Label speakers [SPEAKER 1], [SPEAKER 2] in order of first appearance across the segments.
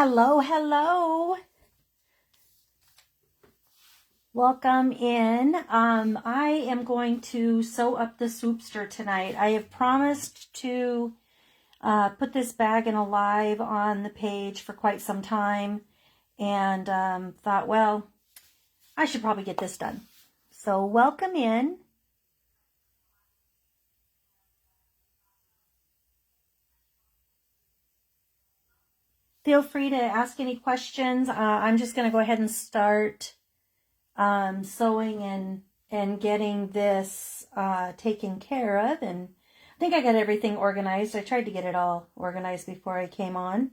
[SPEAKER 1] Hello, hello. Welcome in. I am going to sew up the Swoopster tonight. I have promised to put this bag in a live on the page for quite some time, and thought, well, I should probably get this done. So welcome in. Feel free to ask any questions. I'm just going to go ahead and start sewing and getting this taken care of. And I think I got everything organized. I tried to get it all organized before I came on.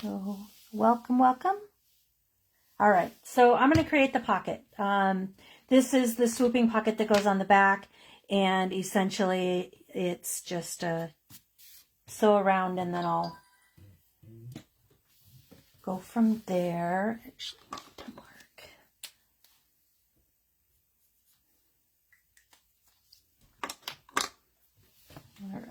[SPEAKER 1] So welcome, welcome. All right, so I'm going to create the pocket. This is the swooping pocket that goes on the back, and essentially it's just a sew around and then I'll go from there. Actually, I need to mark. All right.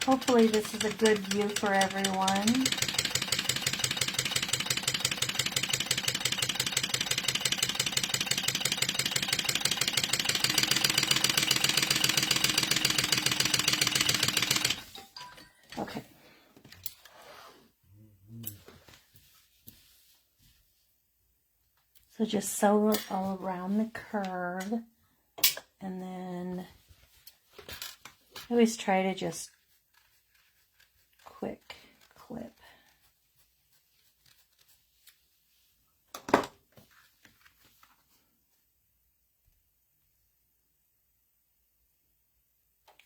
[SPEAKER 1] Hopefully this is a good view for everyone. Okay. So just sew all around the curve, and then I always try to just quick clip.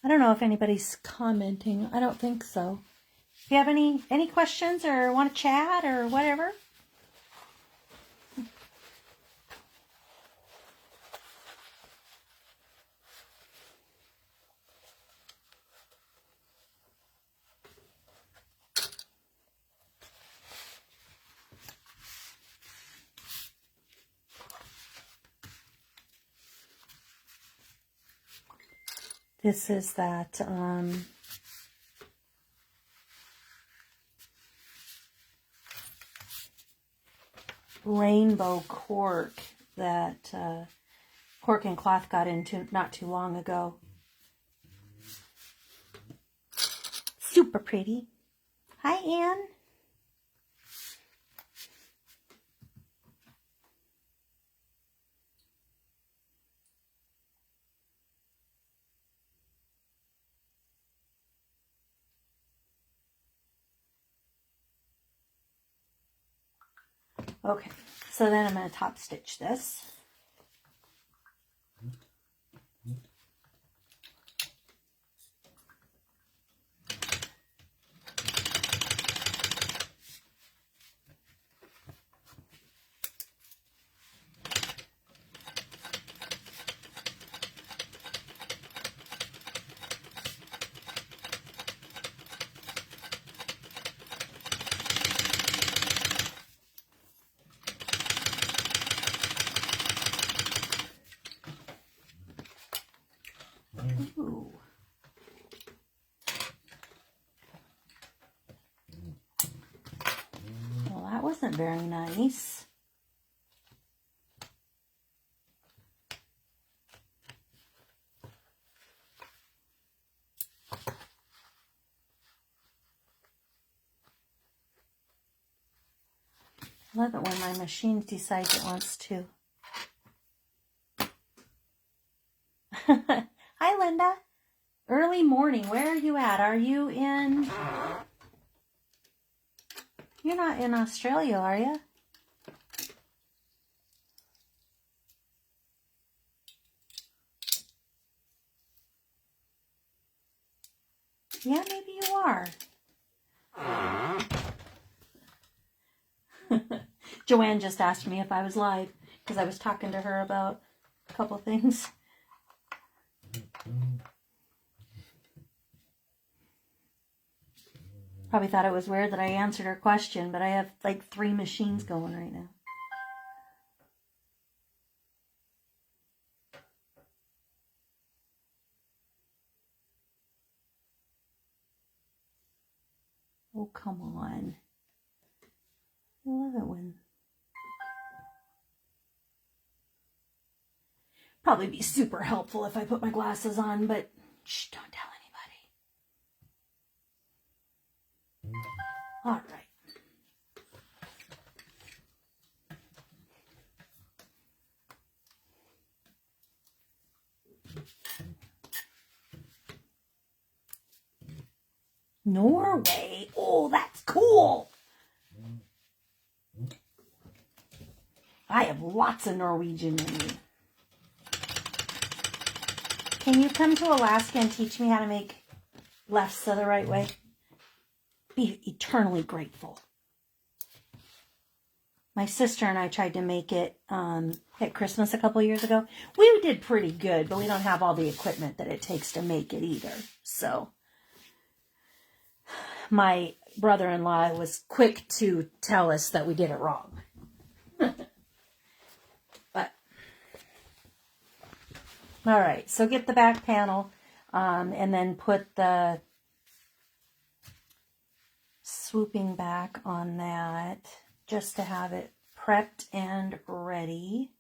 [SPEAKER 1] I don't know if anybody's commenting. I don't think so. If you have any questions or want to chat or whatever. This is that rainbow cork that Cork and Cloth got into not too long ago. Super pretty. Hi, Anne. Okay, so then I'm going to top stitch this. Ooh. Well, that wasn't very nice. I love it when my machine decides it wants to. Hi, Linda. Early morning. Where are you at? Are you in... You're not in Australia, are you? Yeah, maybe you are. Joanne just asked me if I was live because I was talking to her about a couple things. Probably thought it was weird that I answered her question, but I have like 3 machines going right now. Oh, come on. I love it when... Probably be super helpful if I put my glasses on, but shh, don't tell anybody. All right. Norway. Oh, that's cool. I have lots of Norwegian in me. Can you come to Alaska and teach me how to make lefse the right way? Be eternally grateful. My sister and I tried to make it at Christmas a couple years ago. We did pretty good, but we don't have all the equipment that it takes to make it either. So my brother-in-law was quick to tell us that we did it wrong. But all right, so get the back panel and then put the swooping back on that just to have it prepped and ready.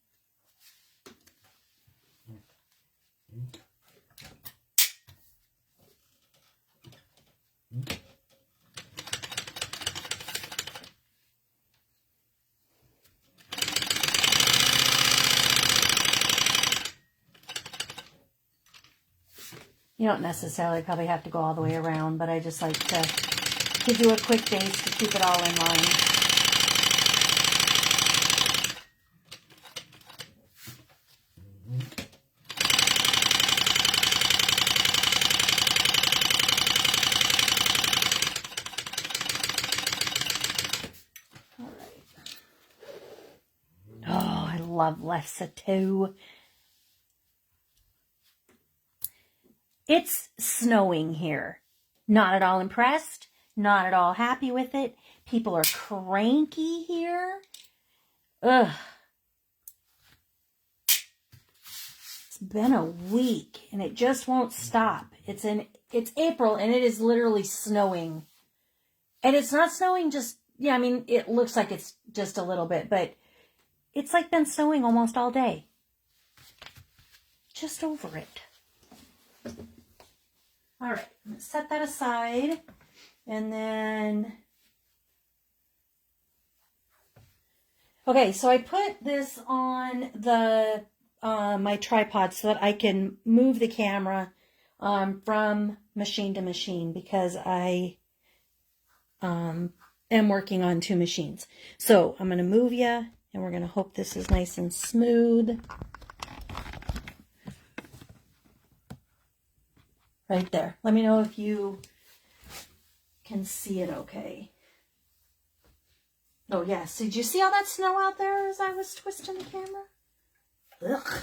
[SPEAKER 1] You don't necessarily probably have to go all the way around, but I just like to do a quick base to keep it all in line. All right. Oh, I love lefse too. It's snowing here. Not at all impressed. Not at all happy with it. People are cranky here. Ugh. It's been a week and it just won't stop. It's April and it is literally snowing. And it's not snowing just, yeah, I mean, it looks like it's just a little bit, but it's like been snowing almost all day. Just over it. All right, set that aside, and then, okay, so I put this on the my tripod so that I can move the camera from machine to machine because I am working on 2 machines. So I'm going to move you, and we're going to hope this is nice and smooth. Right there. Let me know if you can see it okay. Oh, yes. Did you see all that snow out there as I was twisting the camera? Ugh.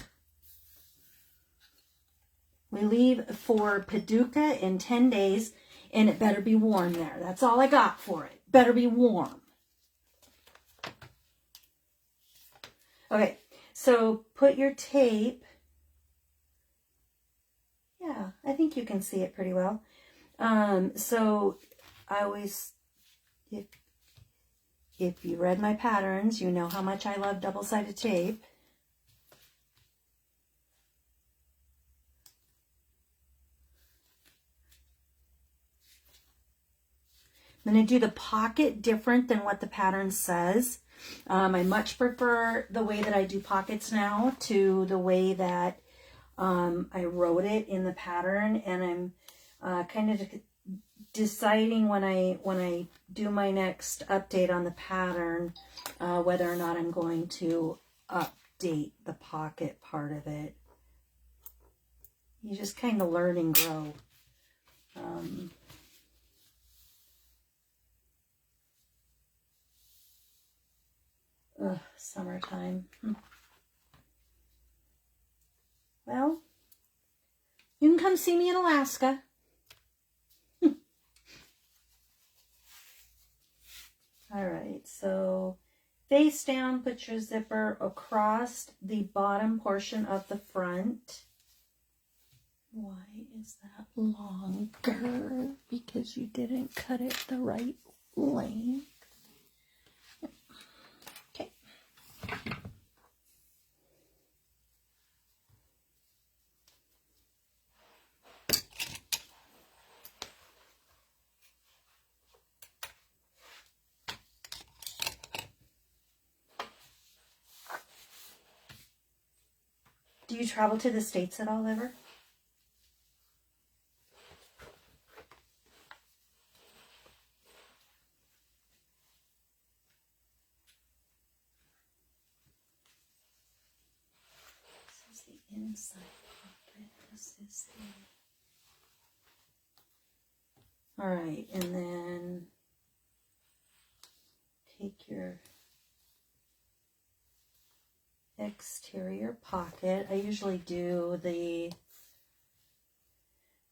[SPEAKER 1] We leave for Paducah in 10 days, and it better be warm there. That's all I got for it. Better be warm. Okay, so put your tape. Yeah, I think you can see it pretty well. So I always, if you read my patterns, you know how much I love double-sided tape. I'm going to do the pocket different than what the pattern says. I much prefer the way that I do pockets now to the way that I wrote it in the pattern, and I'm kind of deciding when I do my next update on the pattern whether or not I'm going to update the pocket part of it. You just kind of learn and grow. Summertime. Well, you can come see me in Alaska. All right, so face down, put your zipper across the bottom portion of the front. Why is that longer? Because you didn't cut it the right length. Okay. Do you travel to the States at all ever? This is the inside pocket. This is the... All right, and then take your exterior pocket. I usually do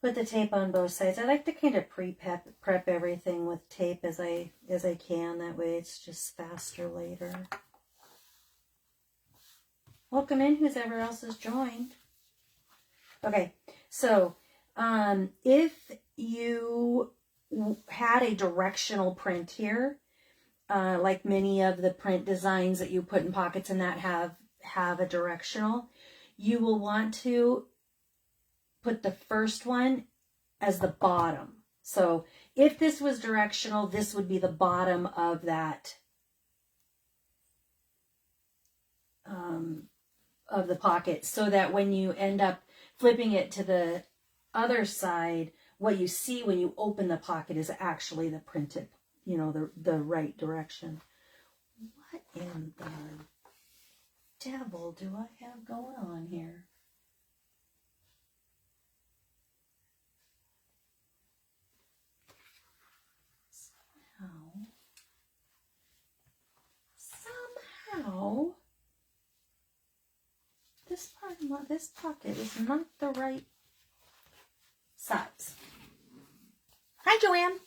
[SPEAKER 1] put the tape on both sides. I like to kind of prep everything with tape as I can. That way it's just faster later. Welcome in, whoever else has joined. Okay, so if you had a directional print here, like many of the print designs that you put in pockets and that have a directional, you will want to put the first one as the bottom. So if this was directional, this would be the bottom of that of the pocket, so that when you end up flipping it to the other side, what you see when you open the pocket is actually the printed, you know, the right direction. What in the devil do I have going on here? Somehow, this pocket is not the right size. Hi, Joanne.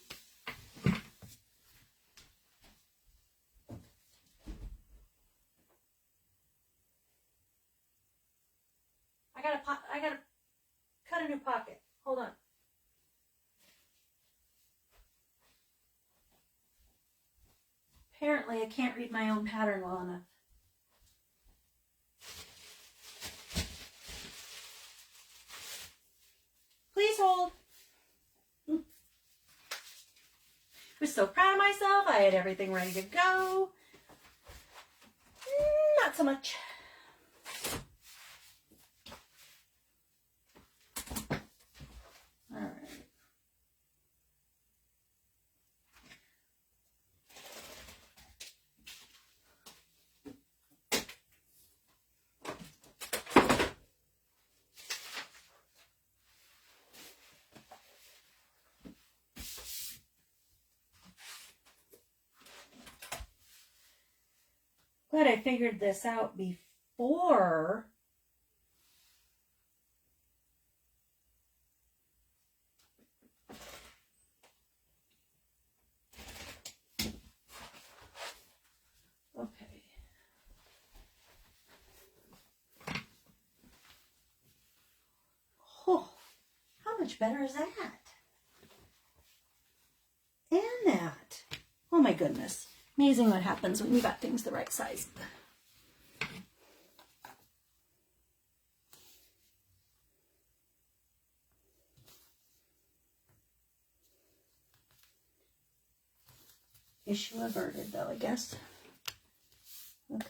[SPEAKER 1] I gotta cut a new pocket. Hold on. Apparently, I can't read my own pattern well enough. Please hold. I was so proud of myself. I had everything ready to go. Not so much. All right. Glad I figured this out before. Okay. Oh, how much better is that? And that. Oh my goodness. Amazing what happens when you got things the right size. Issue averted though, I guess. Okay.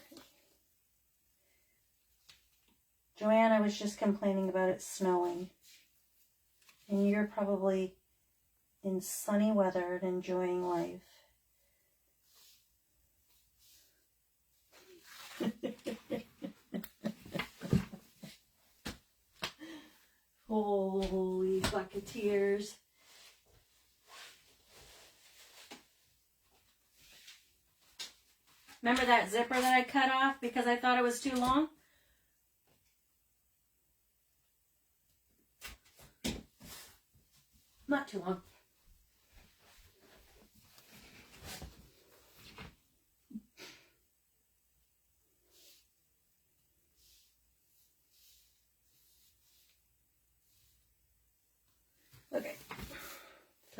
[SPEAKER 1] Joanne, I was just complaining about it snowing. And you're probably in sunny weather and enjoying life. Holy bucketeers. Remember that zipper that I cut off because I thought it was too long? Not too long.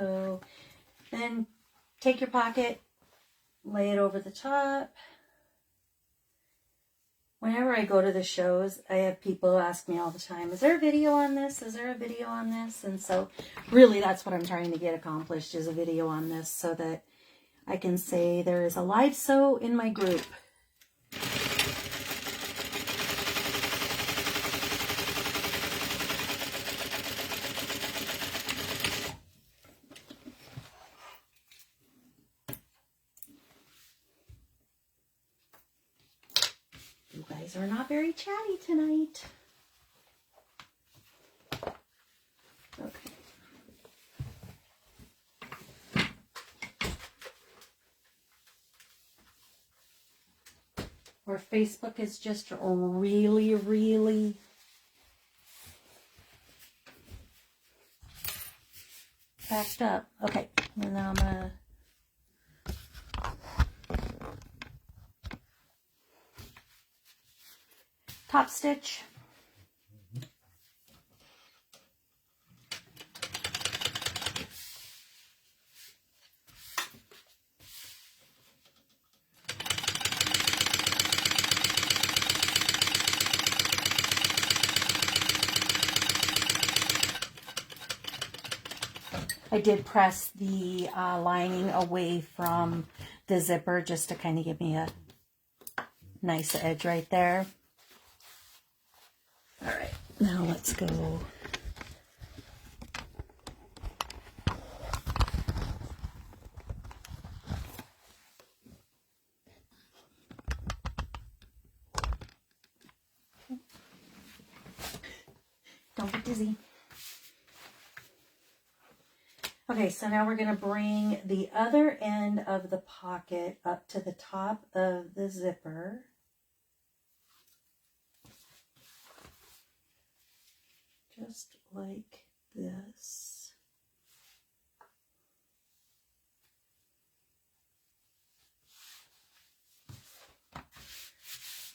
[SPEAKER 1] So then take your pocket, lay it over the top. Whenever I go to the shows, I have people ask me all the time, is there a video on this? Is there a video on this? And so really that's what I'm trying to get accomplished, is a video on this, so that I can say there is a live sew in my group. You guys are not very chatty tonight. Okay. Or Facebook is just really, really backed up. Okay, and then I'm gonna top stitch. I did press the lining away from the zipper just to kind of give me a nice edge right there. All right, now let's go. Don't get dizzy. Okay, so now we're going to bring the other end of the pocket up to the top of the zipper. Just like this.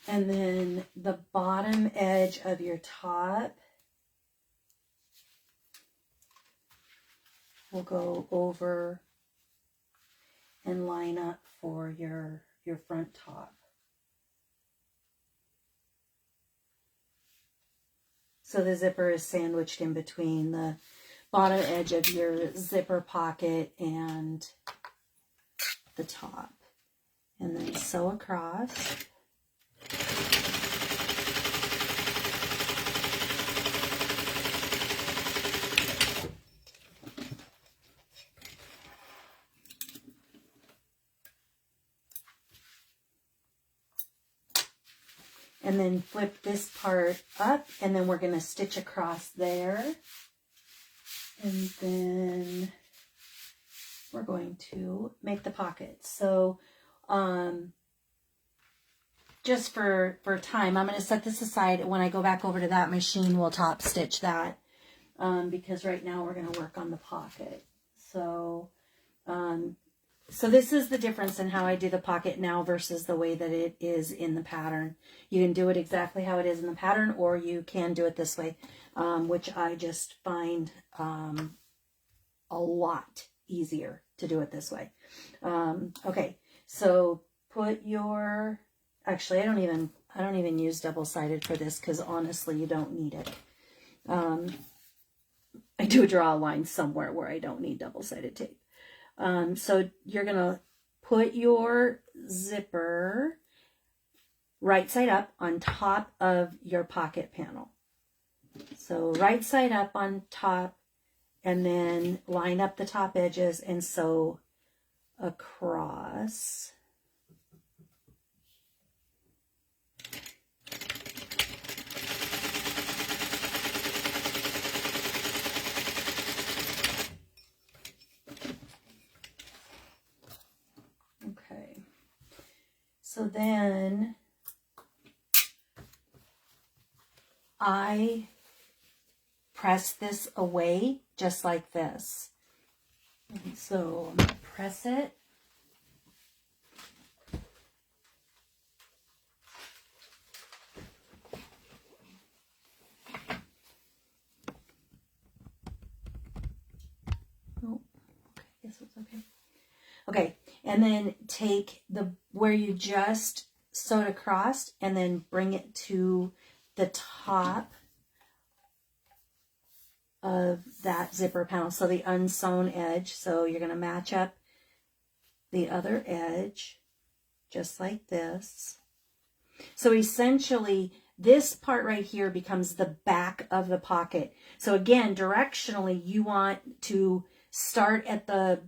[SPEAKER 1] And then the bottom edge of your top will go over and line up for your front top. So the zipper is sandwiched in between the bottom edge of your zipper pocket and the top. And then sew across. And then flip this part up, and then we're going to stitch across there. And then we're going to make the pocket. So just for time, I'm going to set this aside. When I go back over to that machine, we'll top stitch that because right now we're going to work on the pocket. So so this is the difference in how I do the pocket now versus the way that it is in the pattern. You can do it exactly how it is in the pattern, or you can do it this way, which I just find a lot easier to do it this way. Okay, so put your, actually I don't even use double-sided for this because honestly you don't need it. I do draw a line somewhere where I don't need double-sided tape. So you're going to put your zipper right side up on top of your pocket panel. So right side up on top, and then line up the top edges and sew across. Okay, so then I press this away just like this. And so I'm going to press it. Oh, Okay, and then take where you just sewed across and then bring it to the top of that zipper panel. So the unsewn edge. So you're going to match up the other edge just like this. So essentially this part right here becomes the back of the pocket. So again, directionally you want to start at the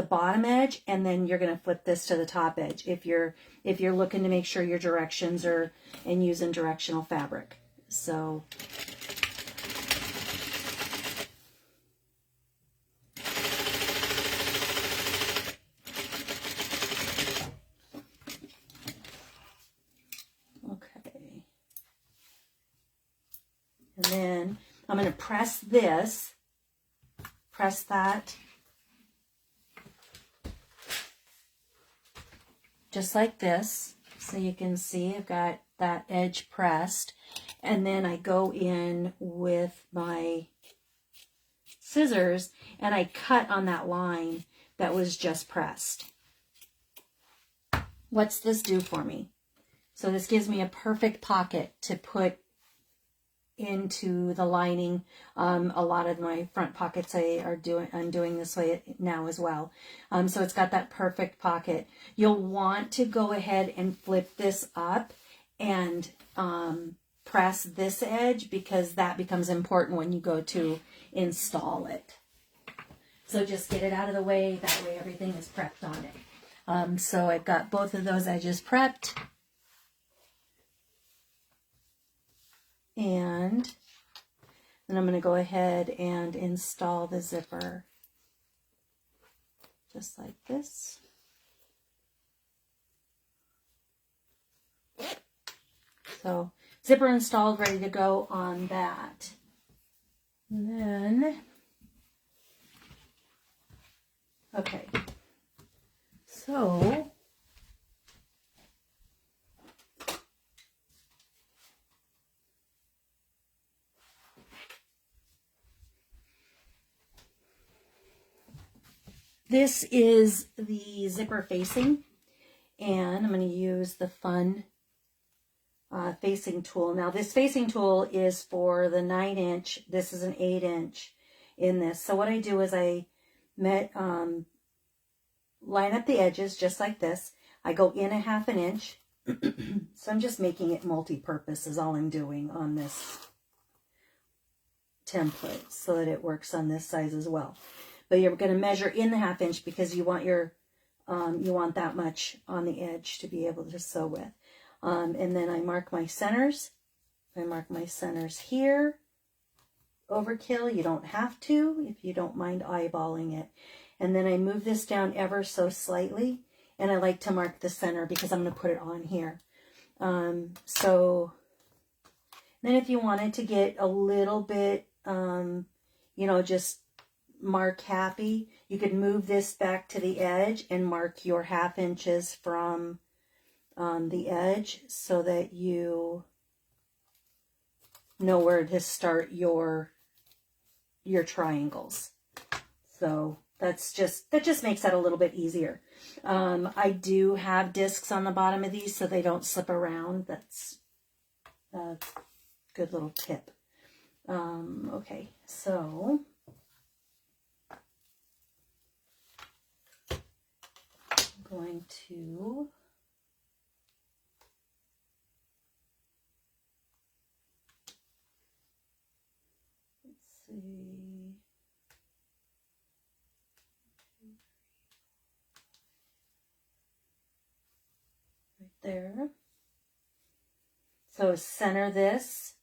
[SPEAKER 1] bottom edge, and then you're going to flip this to the top edge if you're looking to make sure your directions are and using directional fabric. So okay. And then I'm going to press that just like this, so you can see I've got that edge pressed, and then I go in with my scissors and I cut on that line that was just pressed. What's this do for me? So this gives me a perfect pocket to put into the lining. A lot of my front pockets I'm doing this way now as well. So it's got that perfect pocket. You'll want to go ahead and flip this up and press this edge, because that becomes important when you go to install it. So just get it out of the way, that way everything is prepped on it. So I've got both of those edges prepped. And then I'm going to go ahead and install the zipper just like this. So zipper installed, ready to go on that. And then, okay, so this is the zipper facing, and I'm going to use the Fun facing tool. Now this facing tool is for the 9-inch. This is an 8-inch in this. So what I do is I line up the edges just like this. I go in 1/2 inch. So I'm just making it multi-purpose is all I'm doing on this template, so that it works on this size as well. But you're going to measure in the 1/2 inch because you want your you want that much on the edge to be able to sew with. And then I mark my centers. I mark my centers here. Overkill, you don't have to if you don't mind eyeballing it. And then I move this down ever so slightly, and I like to mark the center because I'm going to put it on here. So then if you wanted to get a little bit, you know, just mark happy, you could move this back to the edge and mark your 1/2 inches from the edge, so that you know where to start your triangles. So that just makes that a little bit easier. I do have discs on the bottom of these so they don't slip around. That's a good little tip. Okay, so I'm going to see. Right there. So center this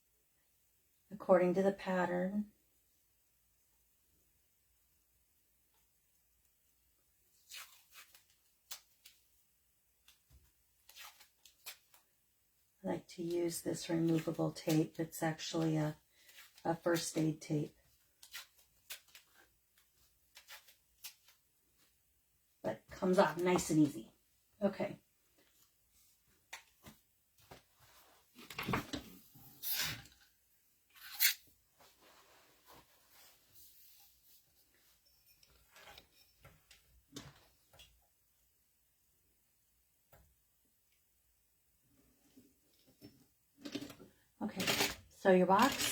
[SPEAKER 1] according to the pattern. I like to use this removable tape. It's actually a first aid tape. But it comes off nice and easy. Okay. Okay, so your box.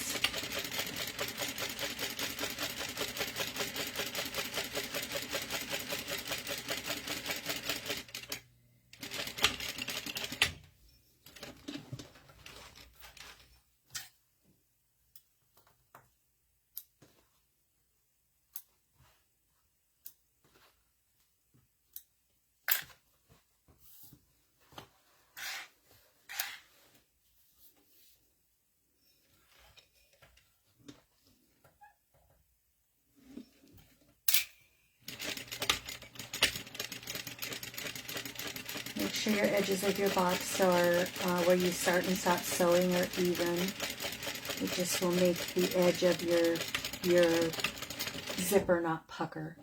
[SPEAKER 1] Make sure your edges of your box are where you start and stop sewing are even. It just will make the edge of your zipper not pucker.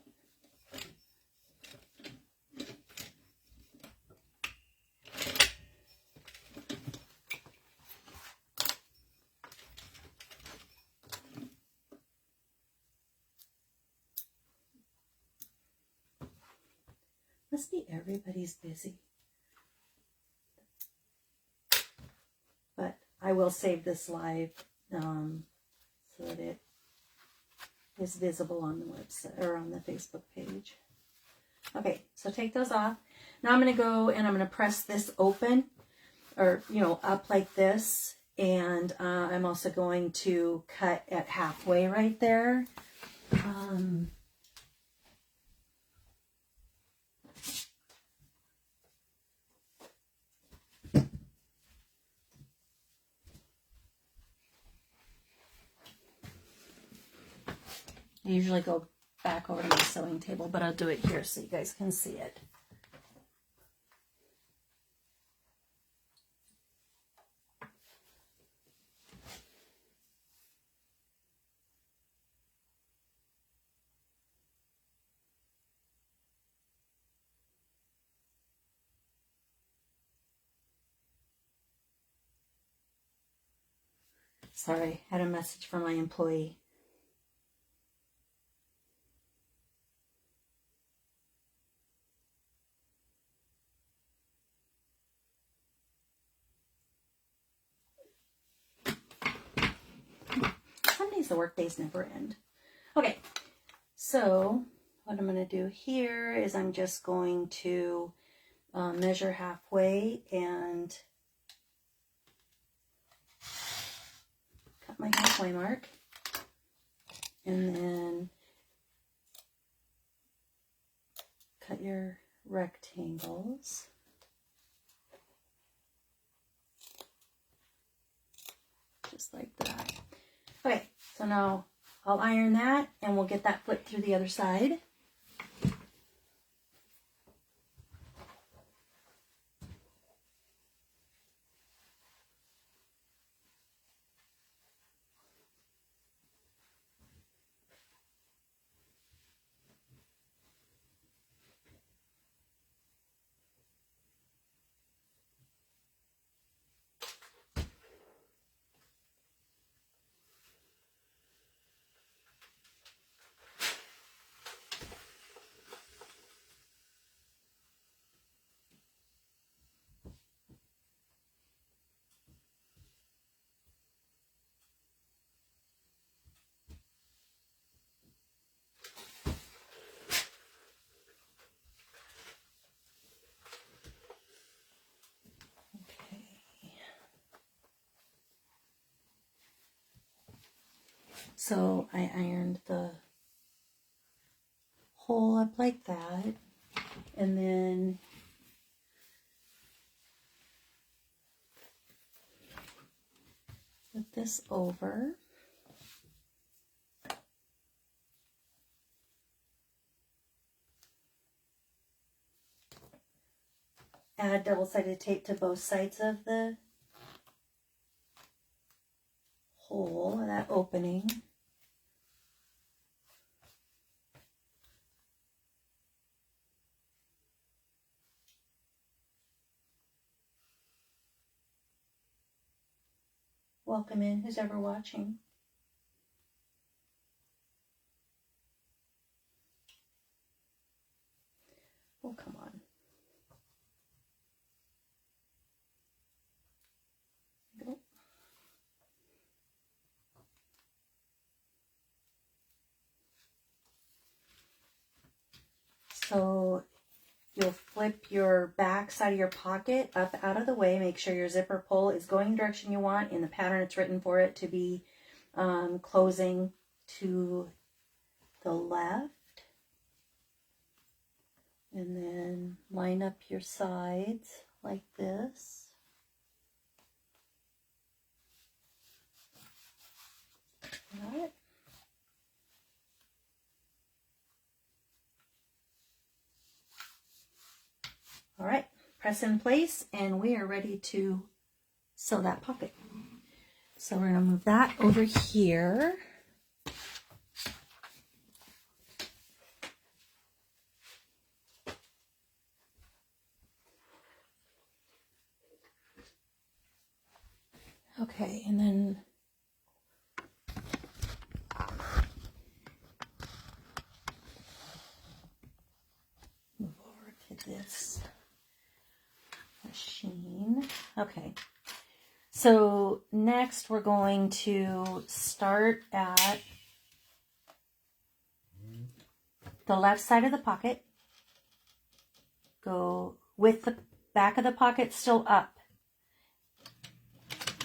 [SPEAKER 1] Must be everybody's busy. But I will save this live so that it is visible on the website or on the Facebook page. Okay, so take those off. Now I'm going to go and I'm going to press this open, or up like this, and I'm also going to cut at halfway right there. I usually go back over to my sewing table, but I'll do it here so you guys can see it. Sorry, I had a message from my employee. Some days the work days never end. Okay, so what I'm going to do here is I'm just going to measure halfway and cut my halfway mark, and then cut your rectangles. Just like that. Okay, so now I'll iron that and we'll get that flipped through the other side. So I ironed the hole up like that, and then put this over. Add double-sided tape to both sides of the hole, that opening. Welcome in, who's ever watching. Oh, come on. Go. So you'll flip your back side of your pocket up out of the way. Make sure your zipper pull is going the direction you want. In the pattern, it's written for it to be closing to the left. And then line up your sides like this. Got it? All right, press in place, and we are ready to sew that pocket. So we're going to move that over here. Okay, and then move over to this machine. Okay, so next we're going to start at the left side of the pocket. Go with the back of the pocket still up.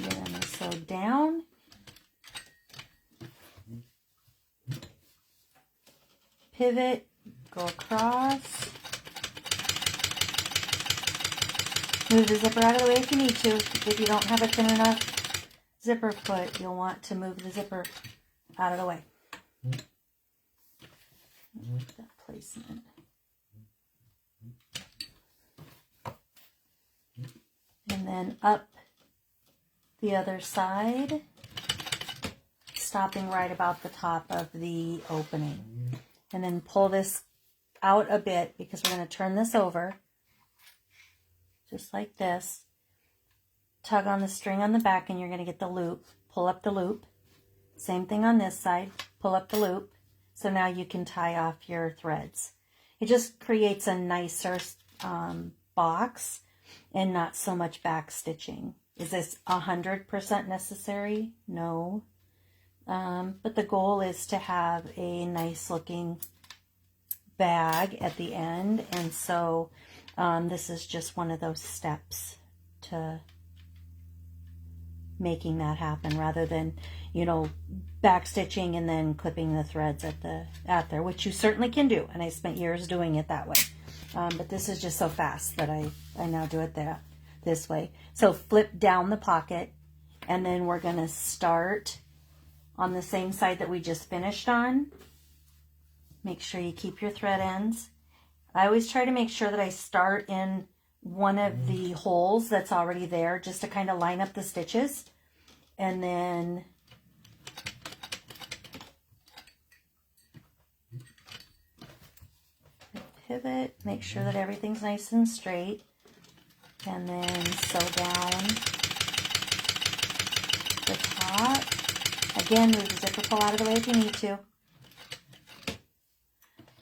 [SPEAKER 1] You're going to sew down. Pivot, go across. Move the zipper out of the way if you need to. If you don't have a thin enough zipper foot, you'll want to move the zipper out of the way. That placement. And then up the other side, stopping right about the top of the opening. And then pull this out a bit because we're going to turn this over. Just like this. Tug on the string on the back and you're going to get the loop. Pull up the loop. Same thing on this side. Pull up the loop. So now you can tie off your threads. It just creates a nicer box and not so much back stitching. Is this 100% necessary? No. But the goal is to have a nice looking bag at the end. And so this is just one of those steps to making that happen rather than, you know, back stitching and then clipping the threads at there, which you certainly can do. And I spent years doing it that way. But this is just so fast that I now do it this way. So flip down the pocket, and then we're going to start on the same side that we just finished on. Make sure you keep your thread ends. I always try to make sure that I start in one of the holes that's already there just to kind of line up the stitches. And then pivot, make sure that everything's nice and straight. And then sew down the top. Again, move the zipper pull out of the way if you need to.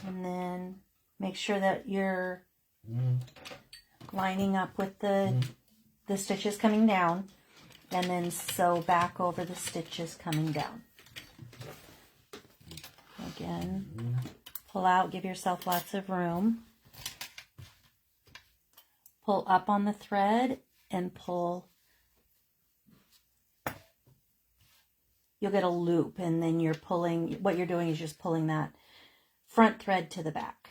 [SPEAKER 1] And then make sure that you're lining up with the stitches coming down. And then sew back over the stitches coming down. Again, pull out, give yourself lots of room. Pull up on the thread and pull. You'll get a loop, and then you're pulling, what you're doing is just pulling that front thread to the back.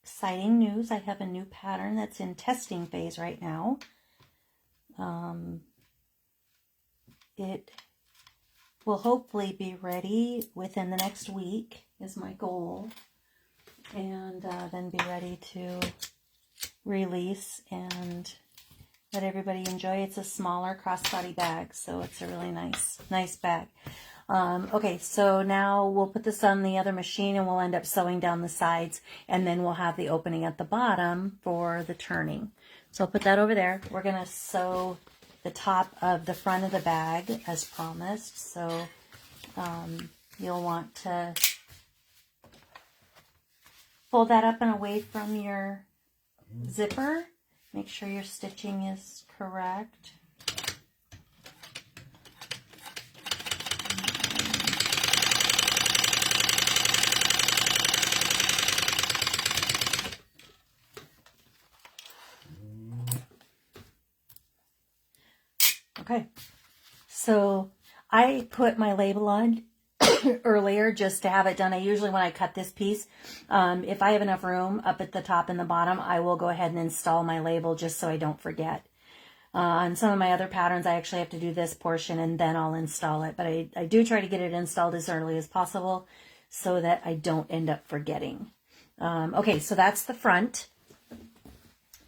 [SPEAKER 1] Exciting news, I have a new pattern that's in testing phase right now. It will hopefully be ready within the next week is my goal, and then be ready to release and let everybody enjoy. It's a smaller crossbody bag, so it's a really nice bag. Okay, so now we'll put this on the other machine and we'll end up sewing down the sides, and then we'll have the opening at the bottom for the turning. So I'll put that over there. We're going to sew the top of the front of the bag as promised. So you'll want to fold that up and away from your zipper. Make sure your stitching is correct. Okay, so I put my label on earlier just to have it done. I usually, when I cut this piece, if I have enough room up at the top and the bottom, I will go ahead and install my label just so I don't forget. On some of my other patterns, I actually have to do this portion and then I'll install it. But I do try to get it installed as early as possible so that I don't end up forgetting. Okay, so that's the front.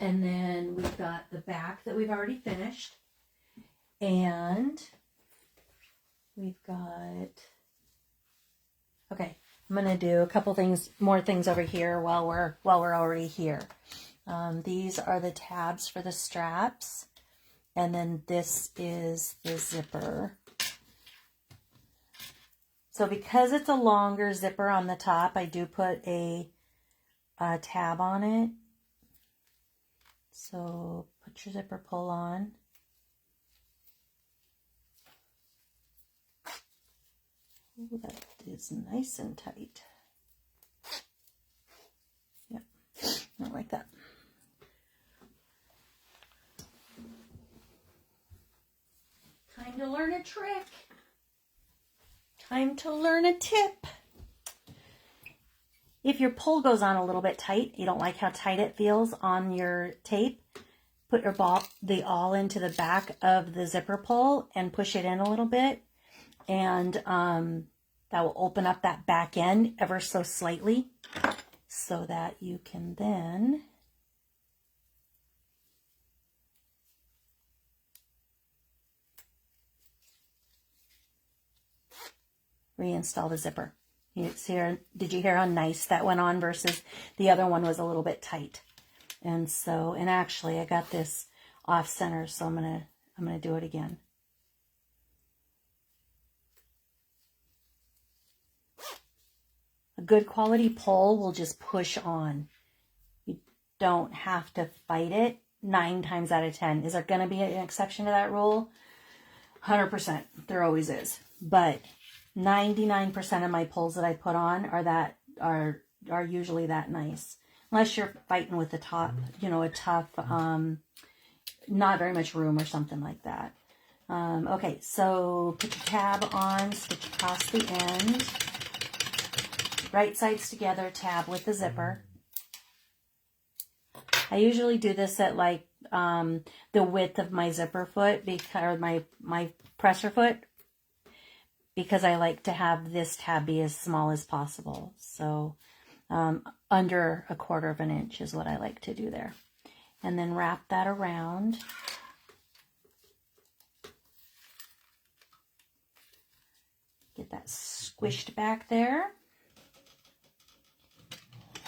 [SPEAKER 1] And then we've got the back that we've already finished. And we've got, okay, I'm going to do a couple things, more things over here while we're already here. These are the tabs for the straps. And then this is the zipper. So because it's a longer zipper on the top, I do put a tab on it. So put your zipper pull on. Ooh, that is nice and tight. Yeah, not like that. Time to learn a trick. Time to learn a tip. If your pull goes on a little bit tight, you don't like how tight it feels on your tape, put your the awl into the back of the zipper pull and push it in a little bit. And that will open up that back end ever so slightly so that you can then reinstall the zipper. Did you hear how nice that went on versus the other one was a little bit tight? And so, and actually I got this off center, so I'm gonna do it again. A good quality pull will just push on. You don't have to fight it 9 times out of 10. Is there going to be an exception to that rule? 100%. There always is. But 99% of my pulls that I put on are usually that nice. Unless you're fighting with a tough, not very much room or something like that. Okay, so put your tab on, stitch across the end. Right sides together, tab with the zipper. I usually do this at like the width of my zipper foot, or my presser foot, because I like to have this tab be as small as possible. So under 1/4 inch is what I like to do there. And then wrap that around. Get that squished back there.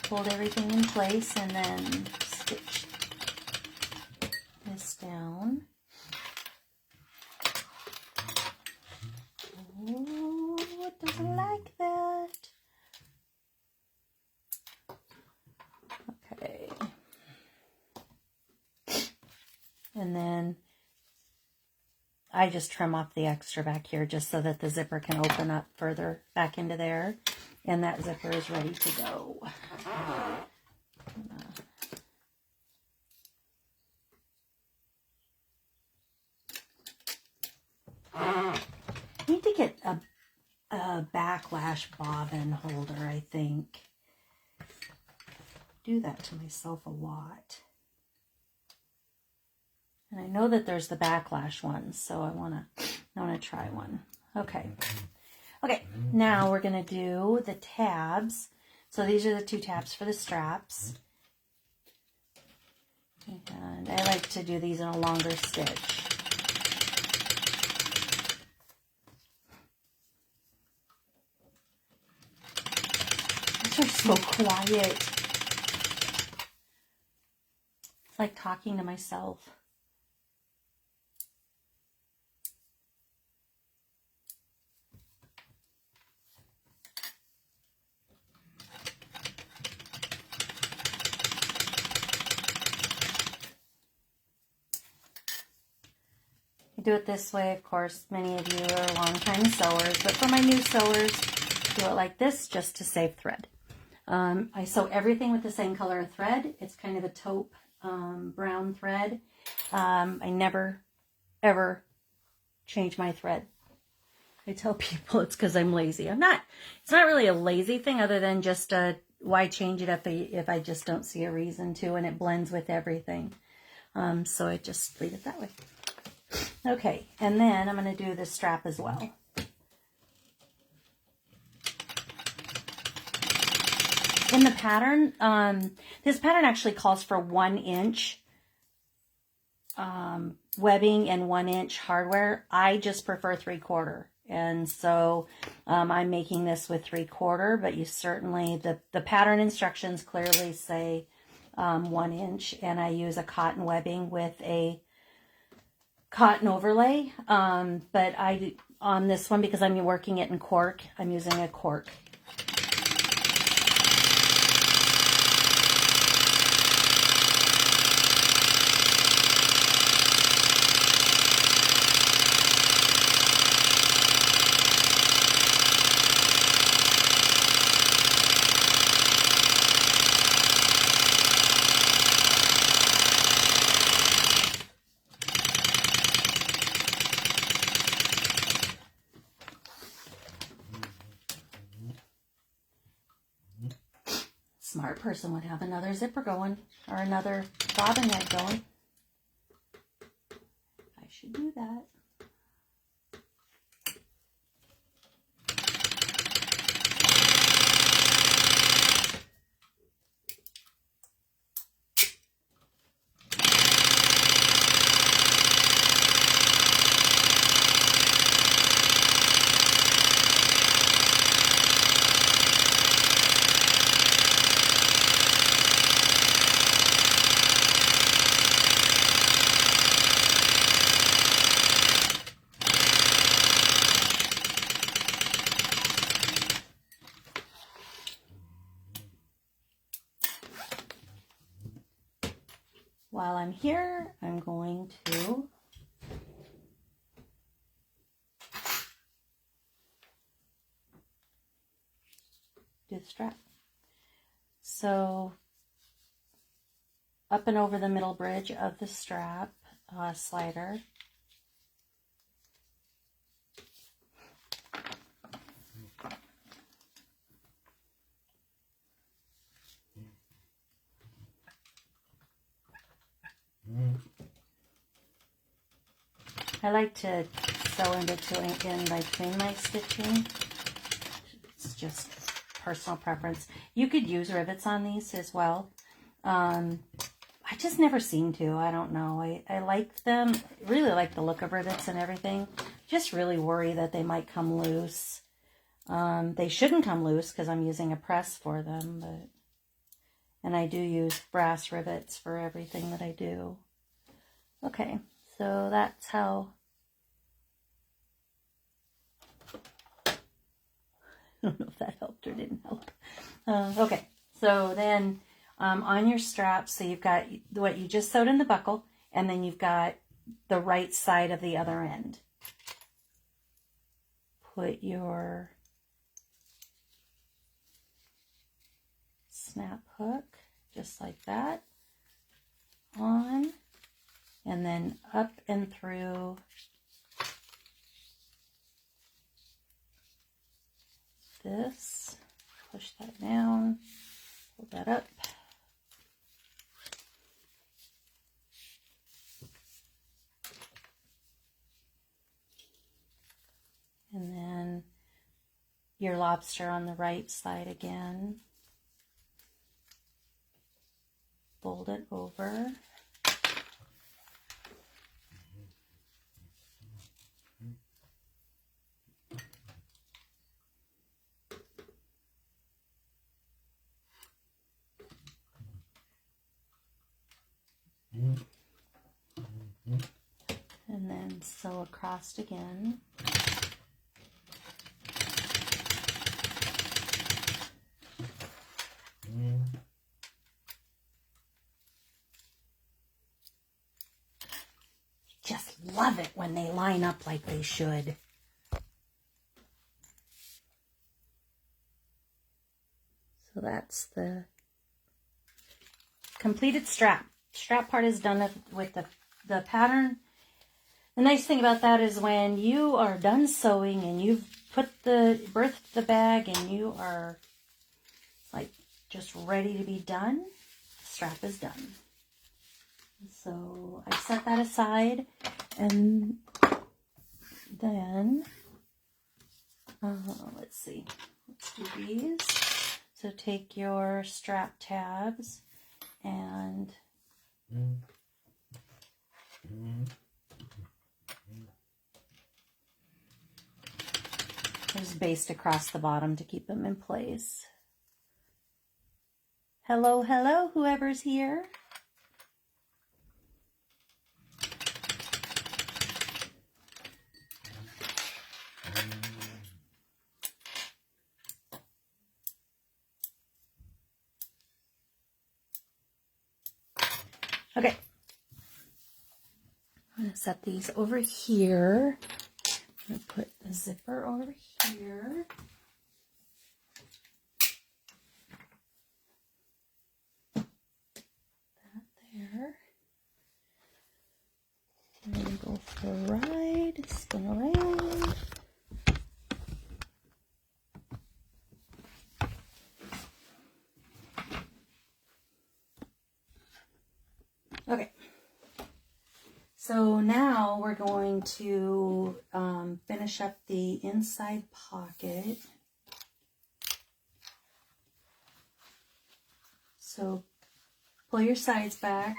[SPEAKER 1] Hold everything in place and then stitch this down. Oh, it doesn't like that. Okay. And then I just trim off the extra back here just so that the zipper can open up further back into there. And that zipper is ready to go. I need to get a backlash bobbin holder, I think. Do that to myself a lot. And I know that there's the backlash ones, so I wanna try one. Okay. Okay, now we're gonna do the tabs. So these are the 2 tabs for the straps. And I like to do these in a longer stitch. These are so quiet. It's like talking to myself. do it this way. Of course, many of you are longtime sewers, but for my new sewers, do it like this just to save thread. I sew everything with the same color of thread. It's kind of a taupe brown thread. I never, ever change my thread. I tell people it's because I'm lazy. It's not really a lazy thing other than just why change it if I just don't see a reason to, and it blends with everything. So I just leave it that way. Okay, and then I'm going to do the strap as well. In the pattern, this pattern actually calls for 1 inch webbing and 1 inch hardware. I just prefer 3/4. And so I'm making this with 3/4, but you certainly, the pattern instructions clearly say 1 inch, and I use a cotton webbing with a cotton overlay. But on this one, because I'm working it in cork, I'm using a cork. Smart person would have another zipper going, or another bobbin head going. I should do that. While I'm here, I'm going to do the strap. So up and over the middle bridge of the strap slider. I like to sew in between my stitching. It's just personal preference. You could use rivets on these as well. I just never seem to. I don't know. I like them. Really like the look of rivets and everything. Just really worry that they might come loose. They shouldn't come loose because I'm using a press for them. And I do use brass rivets for everything that I do. Okay. So that's how, I don't know if that helped or didn't help. Okay, so then on your strap, so you've got what you just sewed in the buckle, and then you've got the right side of the other end. Put your snap hook, just like that, on. And then up and through this, push that down, pull that up. And then your lobster on the right side again. Fold it over. And then sew across again. just love it when they line up like they should. So that's the completed strap. Strap part is done with the pattern. The nice thing about that is when you are done sewing and you've birthed the bag and you are like just ready to be done, the strap is done. So I set that aside, and then let's see, let's do these. So take your strap tabs and just baste across the bottom to keep them in place. Hello, hello, whoever's here. Okay, I'm going to set these over here. I'm going to put the zipper over here. That there. I'm going to go for a ride, spin around. Okay, so now we're going to finish up the inside pocket. So pull your sides back.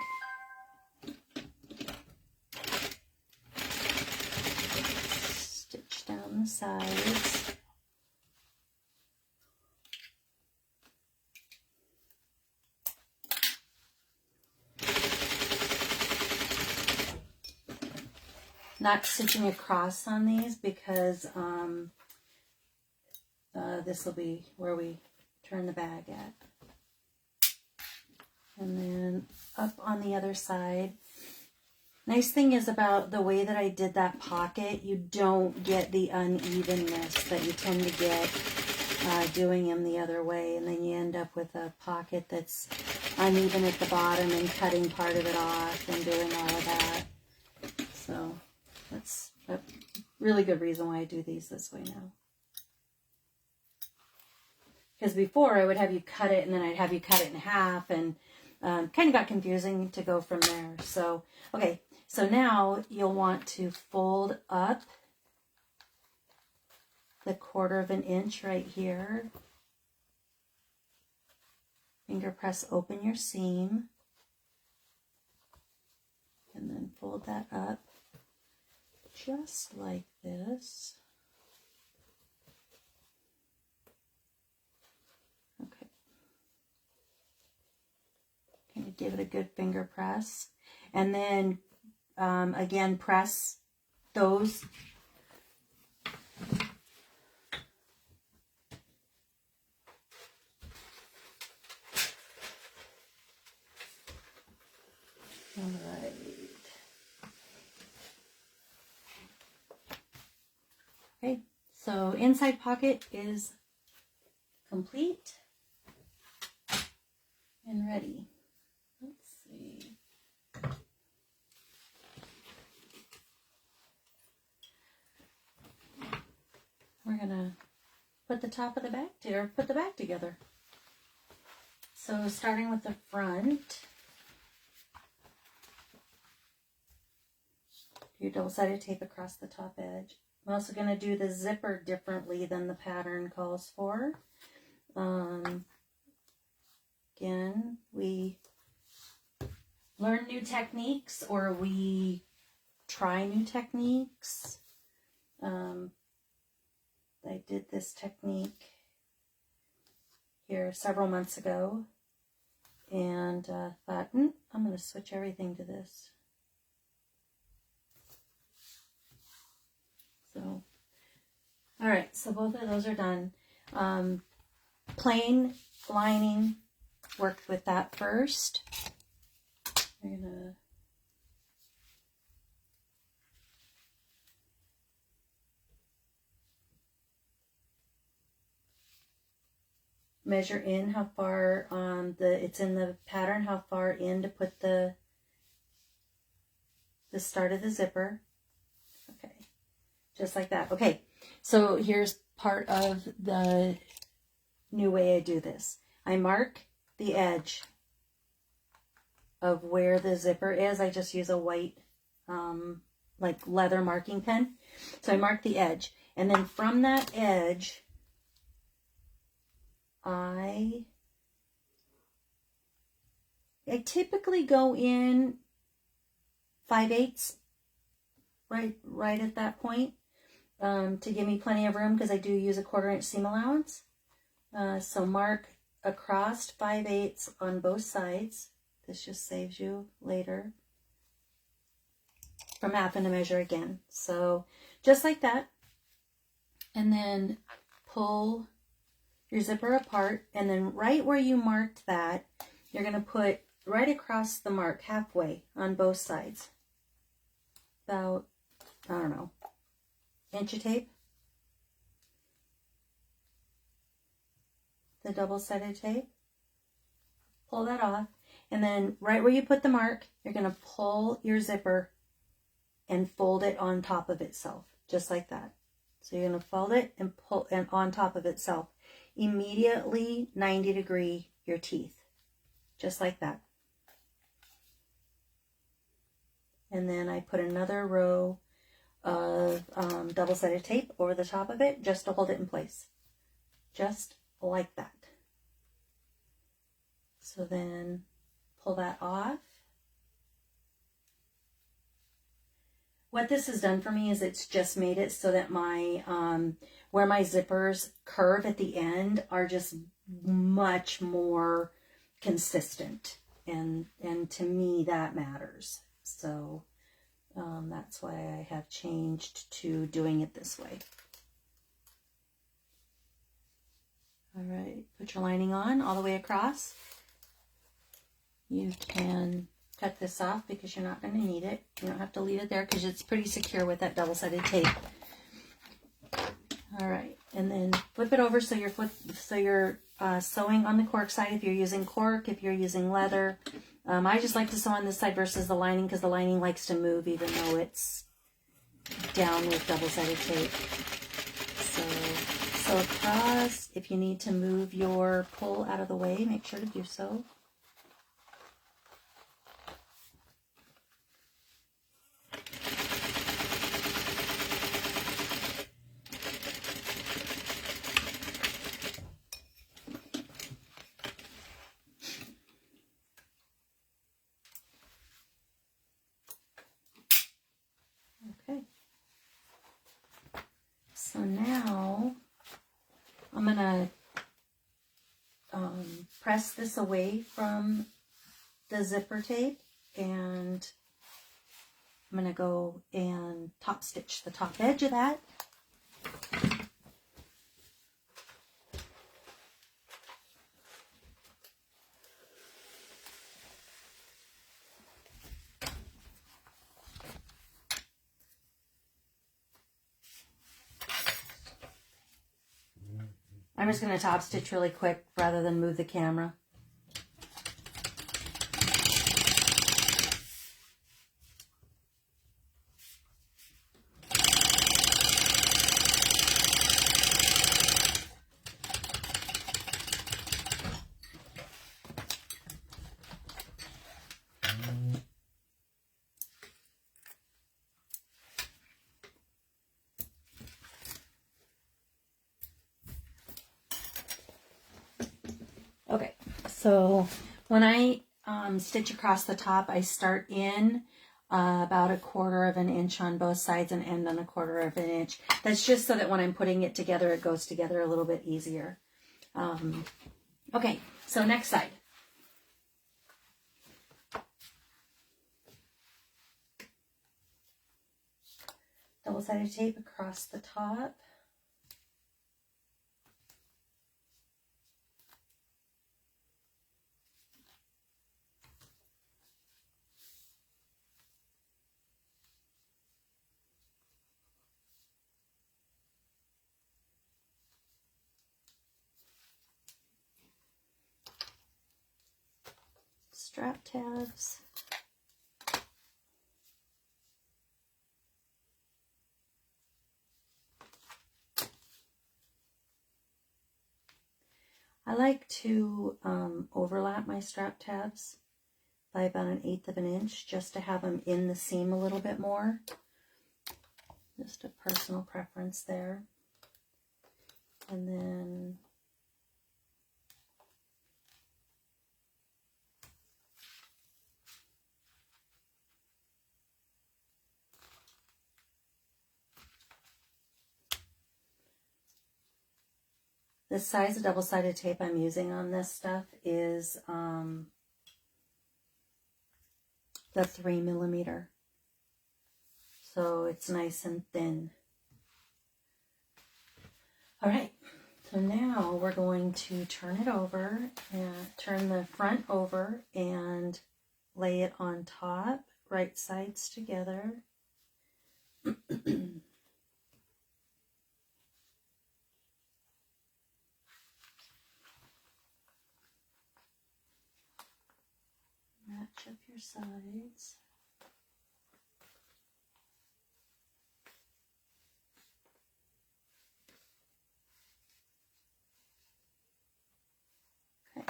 [SPEAKER 1] Stitch down the sides. Not stitching across on these because this will be where we turn the bag at. And then up on the other side. Nice thing is about the way that I did that pocket, you don't get the unevenness that you tend to get doing them the other way. And then you end up with a pocket that's uneven at the bottom and cutting part of it off and doing all of that. So that's a really good reason why I do these this way now. Because before I would have you cut it and then I'd have you cut it in half, and kind of got confusing to go from there. So, okay, so now you'll want to fold up the 1/4 of an inch right here. Finger press open your seam. And then fold that up just like this. Okay. Kind of give it a good finger press. And then, again, press those. All right. Okay, so inside pocket is complete and ready. Let's see. We're gonna put the top of the bag put the bag together. So starting with the front, do double-sided tape across the top edge. I'm also going to do the zipper differently than the pattern calls for. Again, we learn new techniques or we try new techniques. I did this technique here several months ago and thought, I'm going to switch everything to this. So, all right, so both of those are done. Plain lining, worked with that first. We're gonna measure in how far it's in the pattern, how far in to put the start of the zipper. Okay, just like that. Okay, so here's part of the new way I do this. I mark the edge of where the zipper is. I just use a white like leather marking pen. So I mark the edge, and then from that edge I typically go in 5/8 right at that point, to give me plenty of room, because I do use a 1/4 inch seam allowance. So mark across 5/8 on both sides. This just saves you later from having to measure again. So just like that, and then pull your zipper apart, and then right where you marked that, you're going to put right across the mark, halfway on both sides, about, I don't know, inch of tape, the double-sided tape. Pull that off, and then right where you put the mark, you're going to pull your zipper and fold it on top of itself, just like that. So you're going to fold it and pull and on top of itself. Immediately 90-degree your teeth, just like that. And then I put another row of double-sided tape over the top of it, just to hold it in place, just like that. So then pull that off. What this has done for me is it's just made it so that my where my zippers curve at the end are just much more consistent, and to me that matters. So that's why I have changed to doing it this way. All right, put your lining on all the way across. You can cut this off because you're not going to need it. You don't have to leave it there because it's pretty secure with that double-sided tape. All right, and then flip it over so you're sewing on the cork side. If you're using cork, if you're using leather, I just like to sew on this side versus the lining, because the lining likes to move even though it's down with double-sided tape. So across. If you need to move your pull out of the way, make sure to do so. Okay. So now I'm going to press this away from the zipper tape, and I'm going to go and top stitch the top edge of that. I'm just going to top stitch really quick rather than move the camera. Okay, so when I stitch across the top, I start in about 1/4 of an inch on both sides and end on 1/4 of an inch. That's just so that when I'm putting it together, it goes together a little bit easier. Okay, so next side. Double-sided tape across the top. strap tabs. I like to overlap my strap tabs by about 1/8 of an inch just to have them in the seam a little bit more. Just a personal preference there. And then the size of double-sided tape I'm using on this stuff is the 3mm. So it's nice and thin. All right, so now we're going to turn it over and turn the front over and lay it on top, right sides together. Match up your sides. Okay.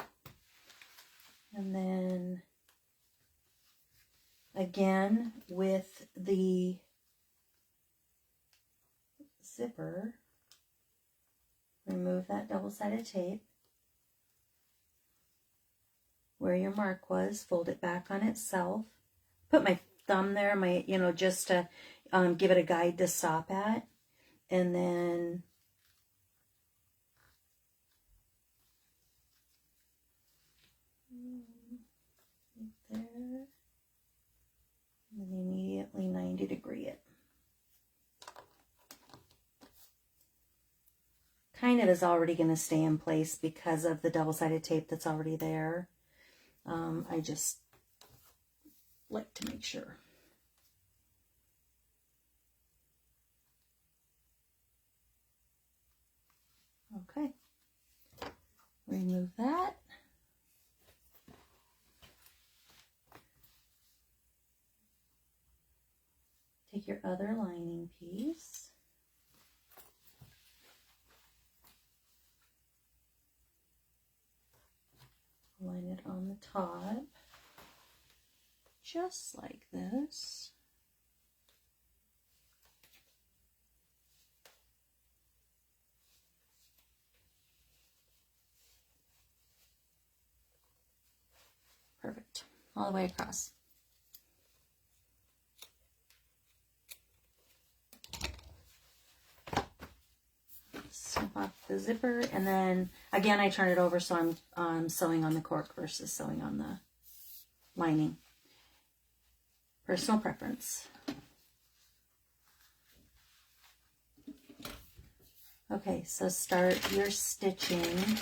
[SPEAKER 1] And then again with the zipper, remove that double-sided tape. Where your mark was, fold it back on itself. Put my thumb there, just to give it a guide to stop at. And then right there. And then immediately 90-degree it. Kind of is already going to stay in place because of the double-sided tape that's already there. I just like to make sure. Okay, remove that. Take your other lining piece. Line it on the top, just like this. Perfect, all the way across. Snip off the zipper, and then again I turn it over so I'm sewing on the cork versus sewing on the lining. Personal preference. Okay, so start your stitching.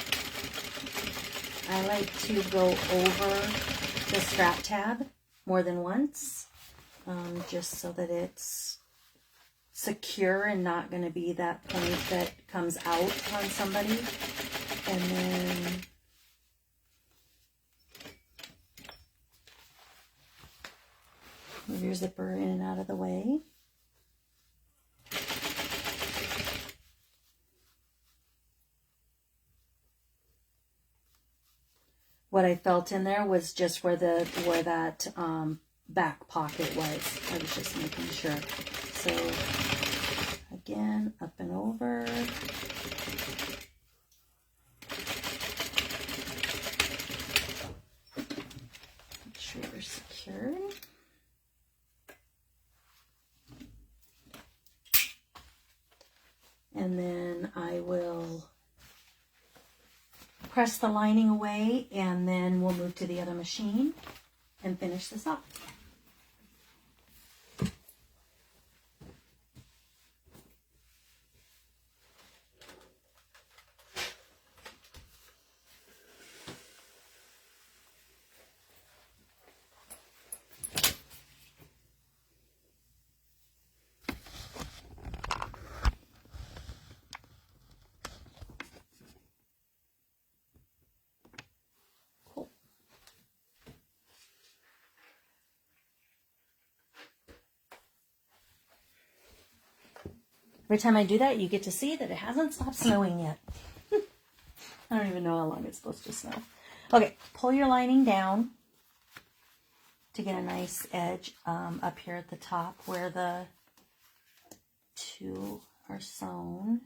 [SPEAKER 1] I like to go over the strap tab more than once, just so that it's secure and not going to be that point that comes out on somebody. And then move your zipper in and out of the way. What I felt in there was just where that back pocket was. I was just making sure. So again, up and over. Make sure you're secured. And then I will press the lining away, and then we'll move to the other machine and finish this up. Every time I do that, you get to see that it hasn't stopped snowing yet. I don't even know how long it's supposed to snow. Okay, pull your lining down to get a nice edge up here at the top where the two are sewn.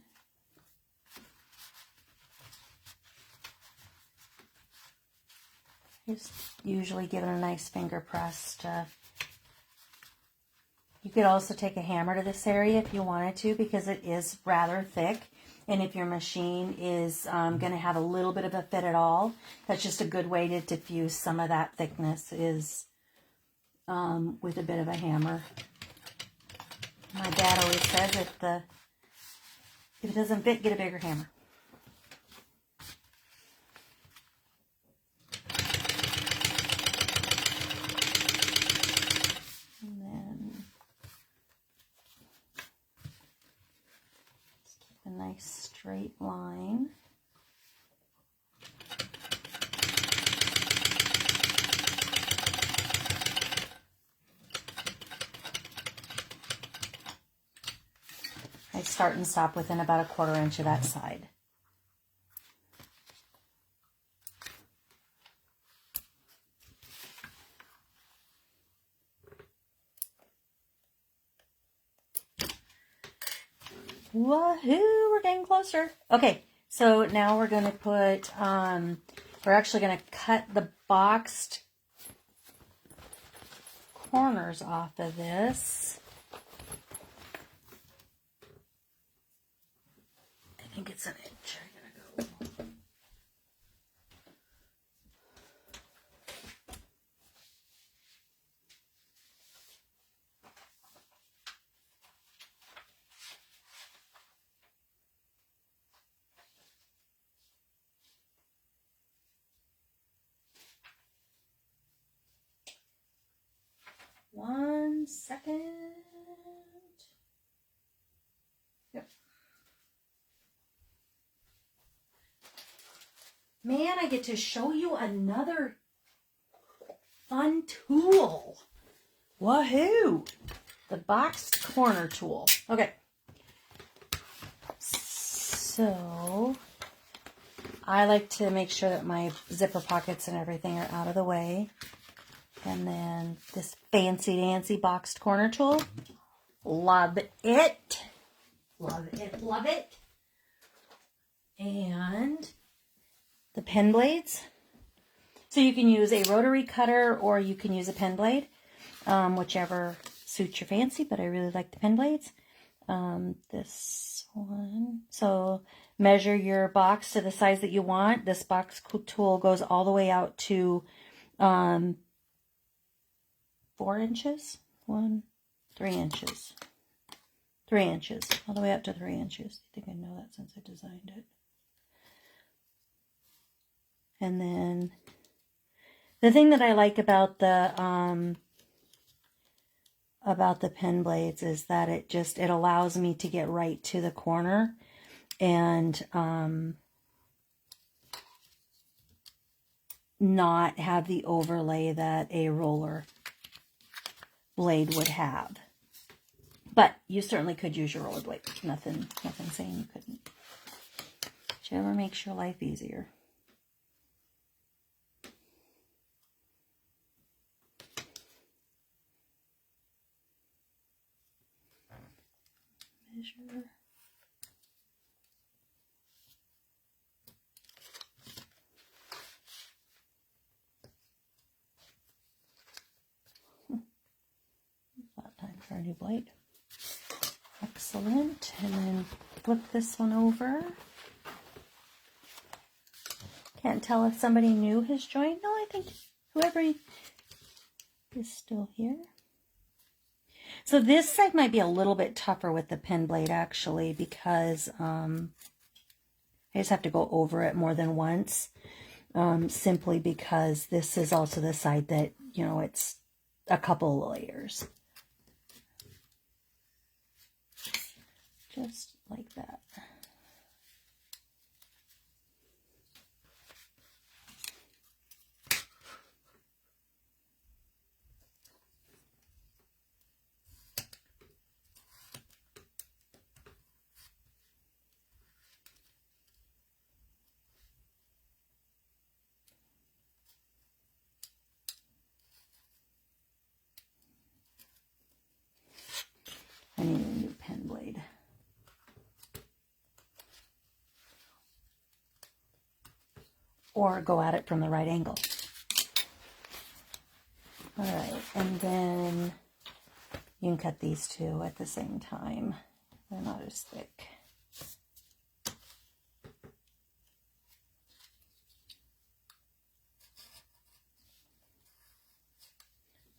[SPEAKER 1] Just usually give it a nice finger press to... You could also take a hammer to this area if you wanted to, because it is rather thick. And if your machine is going to have a little bit of a fit at all, that's just a good way to diffuse some of that thickness is with a bit of a hammer. My dad always says if it doesn't fit, get a bigger hammer. Nice straight line. I start and stop within about 1/4 inch of that side. Woohoo, we're getting closer. Okay, so now we're going to put, we're actually going to cut the boxed corners off of this. I think it's an inch. I'm going to go. One second. Yep. Man, I get to show you another fun tool. Woohoo! The boxed corner tool. Okay. So, I like to make sure that my zipper pockets and everything are out of the way. And then this fancy dancy boxed corner tool. Love it. Love it, love it. And the pen blades. So you can use a rotary cutter or you can use a pen blade, whichever suits your fancy, but I really like the pen blades. This one. So measure your box to the size that you want. This box tool goes all the way out to 4 inches. 3 inches. 3 inches. All the way up to 3 inches. I think I know that since I designed it. And then the thing that I like about the pen blades is that it allows me to get right to the corner and not have the overlay that a roller blade would have. But you certainly could use your roller blade. Nothing saying you couldn't. Whichever makes your life easier. Measure. About time for a new blade. Excellent. And then flip this one over. Can't tell if somebody new has joined. No, I think whoever is still here. So this side might be a little bit tougher with the pen blade actually, because I just have to go over it more than once, simply because this is also the side that, you know, it's a couple of layers. Just like that. I need a new pen blade. Or go at it from the right angle. All right, and then you can cut these two at the same time. They're not as thick.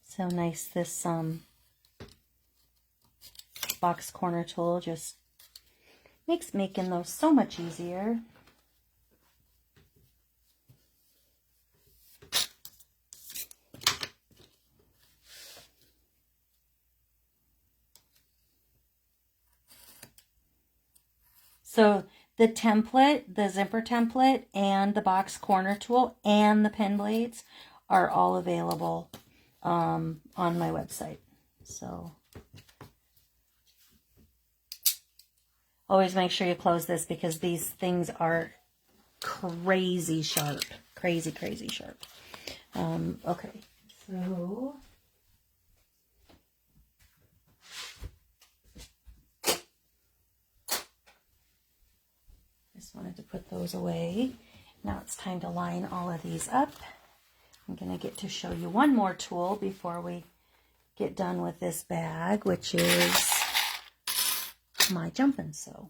[SPEAKER 1] So nice, this box corner tool just makes making those so much easier. So the template, the zipper template, and the box corner tool, and the pen blades are all available on my website. So always make sure you close this because these things are crazy sharp. Crazy, crazy sharp. Okay, so... just wanted to put those away. Now it's time to line all of these up. I'm going to get to show you one more tool before we get done with this bag, which is my jump and sew.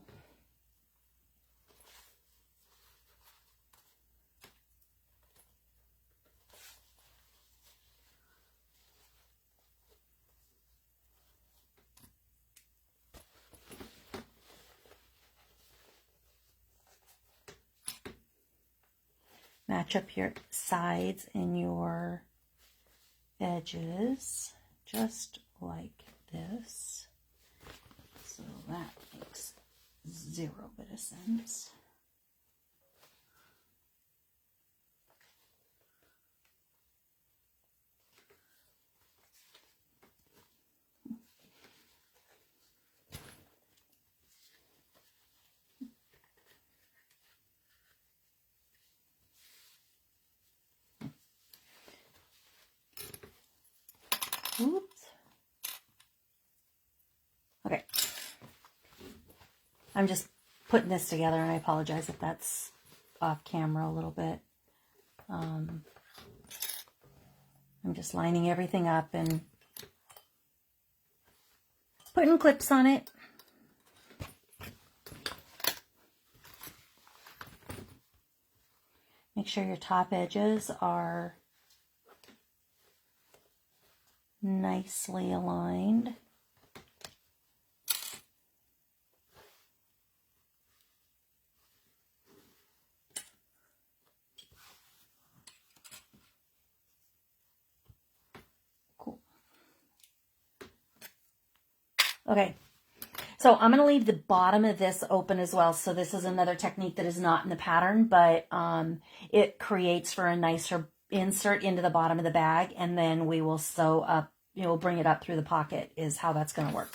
[SPEAKER 1] Match up your sides and your edges just like this. So that makes zero bit of sense. Oops. Okay. I'm just putting this together, and I apologize if that's off camera a little bit. I'm just lining everything up and putting clips on it. Make sure your top edges are nicely aligned. Cool. Okay, so I'm going to leave the bottom of this open as well. So this is another technique that is not in the pattern, but it creates for a nicer insert into the bottom of the bag, and then we will sew up, bring it up through the pocket is how that's going to work.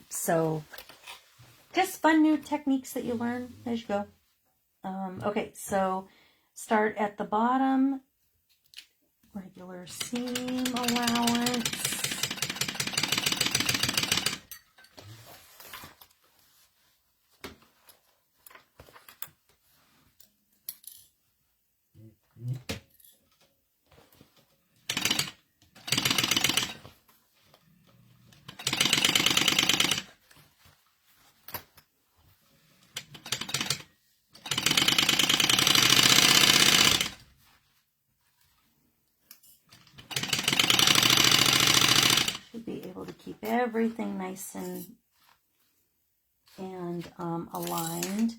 [SPEAKER 1] So just fun new techniques that you learn as you go. Okay, so start at the bottom, regular seam allowance. Keep everything nice and aligned.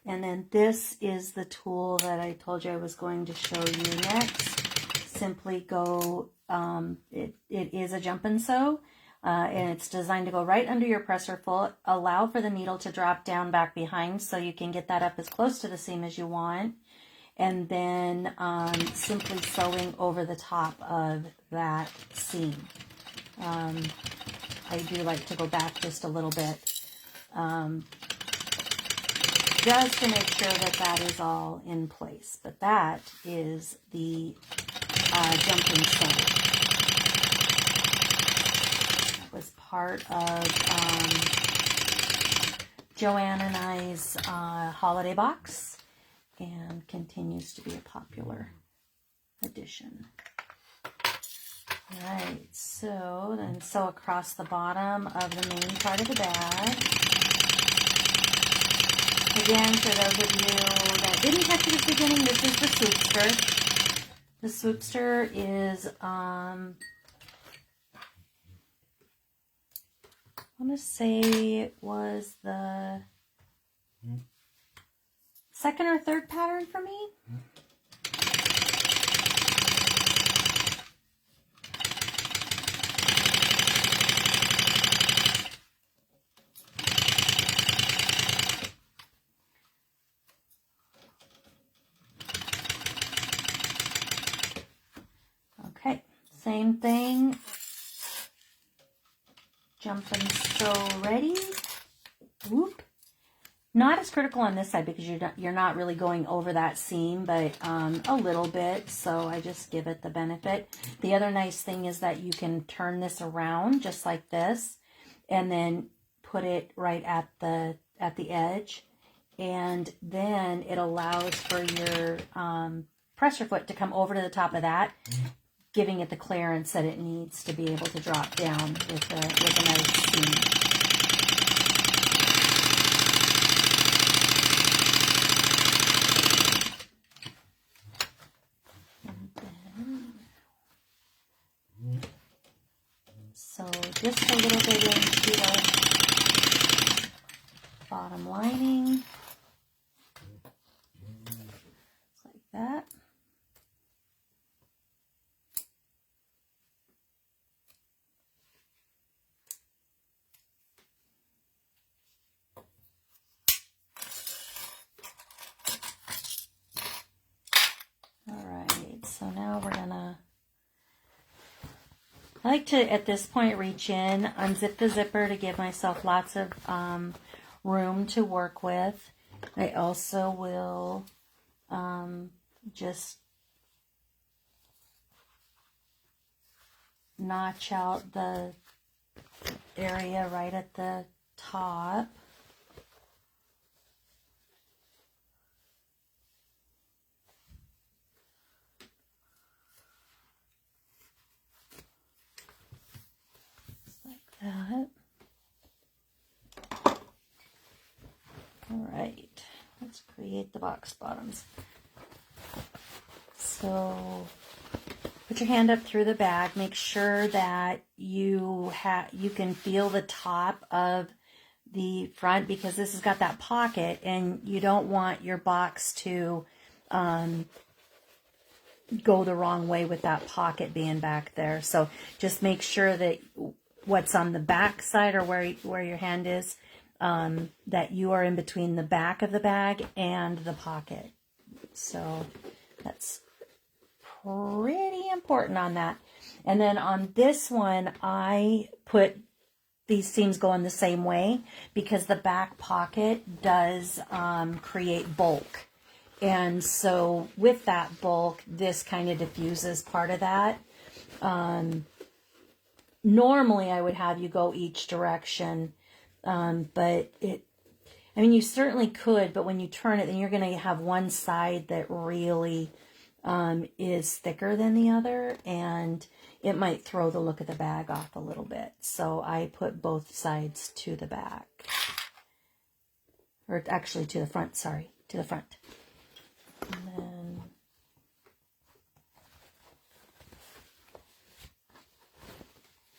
[SPEAKER 1] And then this is the tool that I told you I was going to show you next. Simply go, it is a jump and sew, and it's designed to go right under your presser foot. Allow for the needle to drop down back behind so you can get that up as close to the seam as you want. And then simply sewing over the top of that seam. I do like to go back just a little bit, just to make sure that that is all in place. But that is the jump and sew. That was part of Joanne and I's holiday box and continues to be a popular addition. All right, so then sew across the bottom of the main part of the bag. Again, for those of you that didn't catch it at the beginning, this is the Swoopster. The Swoopster is, I want to say it was the second or third pattern for me. Okay, same thing. Jump and sew ready. Whoop. Not as critical on this side because you're not really going over that seam, but a little bit. So I just give it the benefit. The other nice thing is that you can turn this around just like this, and then put it right at the edge, and then it allows for your pressure foot to come over to the top of that, giving it the clearance that it needs to be able to drop down with a nice seam. So just a little bit into the bottom lining, just like that. All right, so now we're gonna, I like to, at this point, reach in, unzip the zipper to give myself lots of room to work with. I also will just notch out the area right at the top. That. All right, let's create the box bottoms. So put your hand up through the bag. Make sure that you can feel the top of the front, because this has got that pocket, and you don't want your box to go the wrong way with that pocket being back there. So just make sure that what's on the back side, or where your hand is, that you are in between the back of the bag and the pocket. So that's pretty important on that. And then on this one, I put these seams going the same way because the back pocket does create bulk. And so with that bulk, this kind of diffuses part of that. Normally, I would have you go each direction, but you certainly could, but when you turn it, then you're going to have one side that really is thicker than the other, and it might throw the look of the bag off a little bit. So I put both sides to the back, or actually to the front, sorry, to the front. And then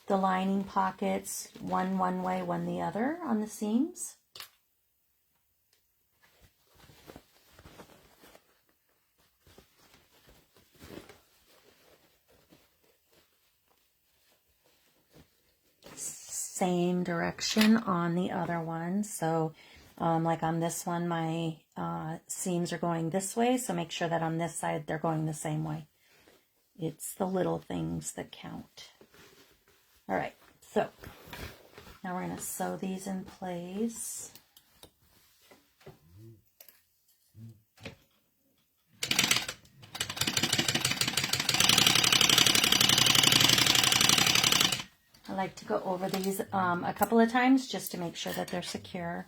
[SPEAKER 1] the lining pockets, one way, one the other on the seams. Same direction on the other one. So like on this one, my seams are going this way, so make sure that on this side they're going the same way. It's the little things that count. All right, so now we're going to sew these in place. I like to go over these a couple of times just to make sure that they're secure.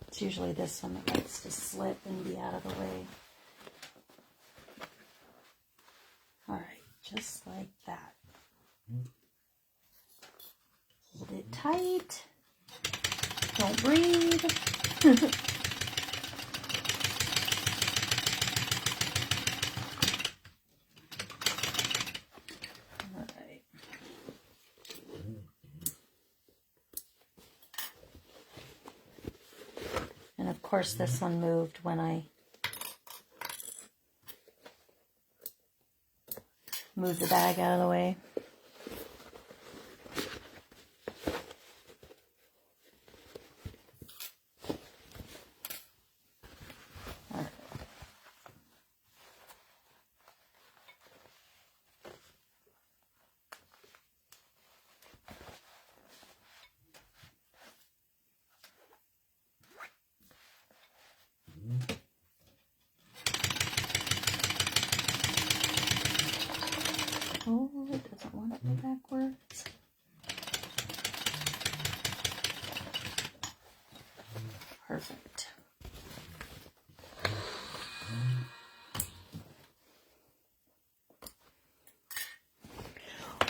[SPEAKER 1] It's usually this one that likes to slip and be out of the way. All right, just like that. Hold it tight. Don't breathe. All right. And of course this one moved when I moved the bag out of the way. Oh, it doesn't want to go backwards. Perfect.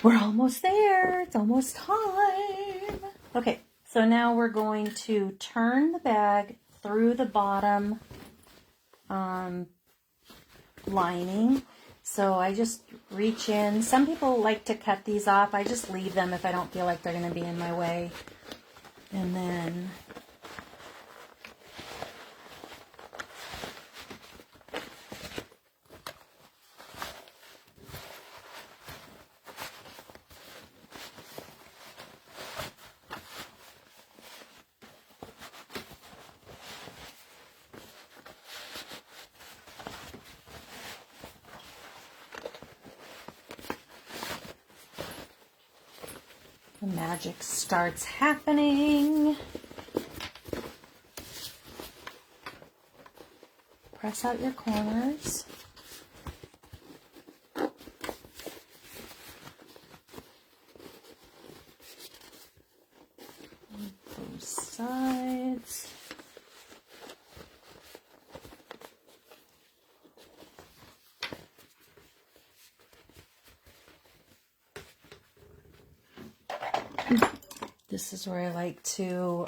[SPEAKER 1] We're almost there. It's almost time. Okay, so now we're going to turn the bag through the bottom lining. So I just reach in. Some people like to cut these off. I just leave them if I don't feel like they're going to be in my way. And then the magic starts happening. Press out your corners. Both sides. This is where I like to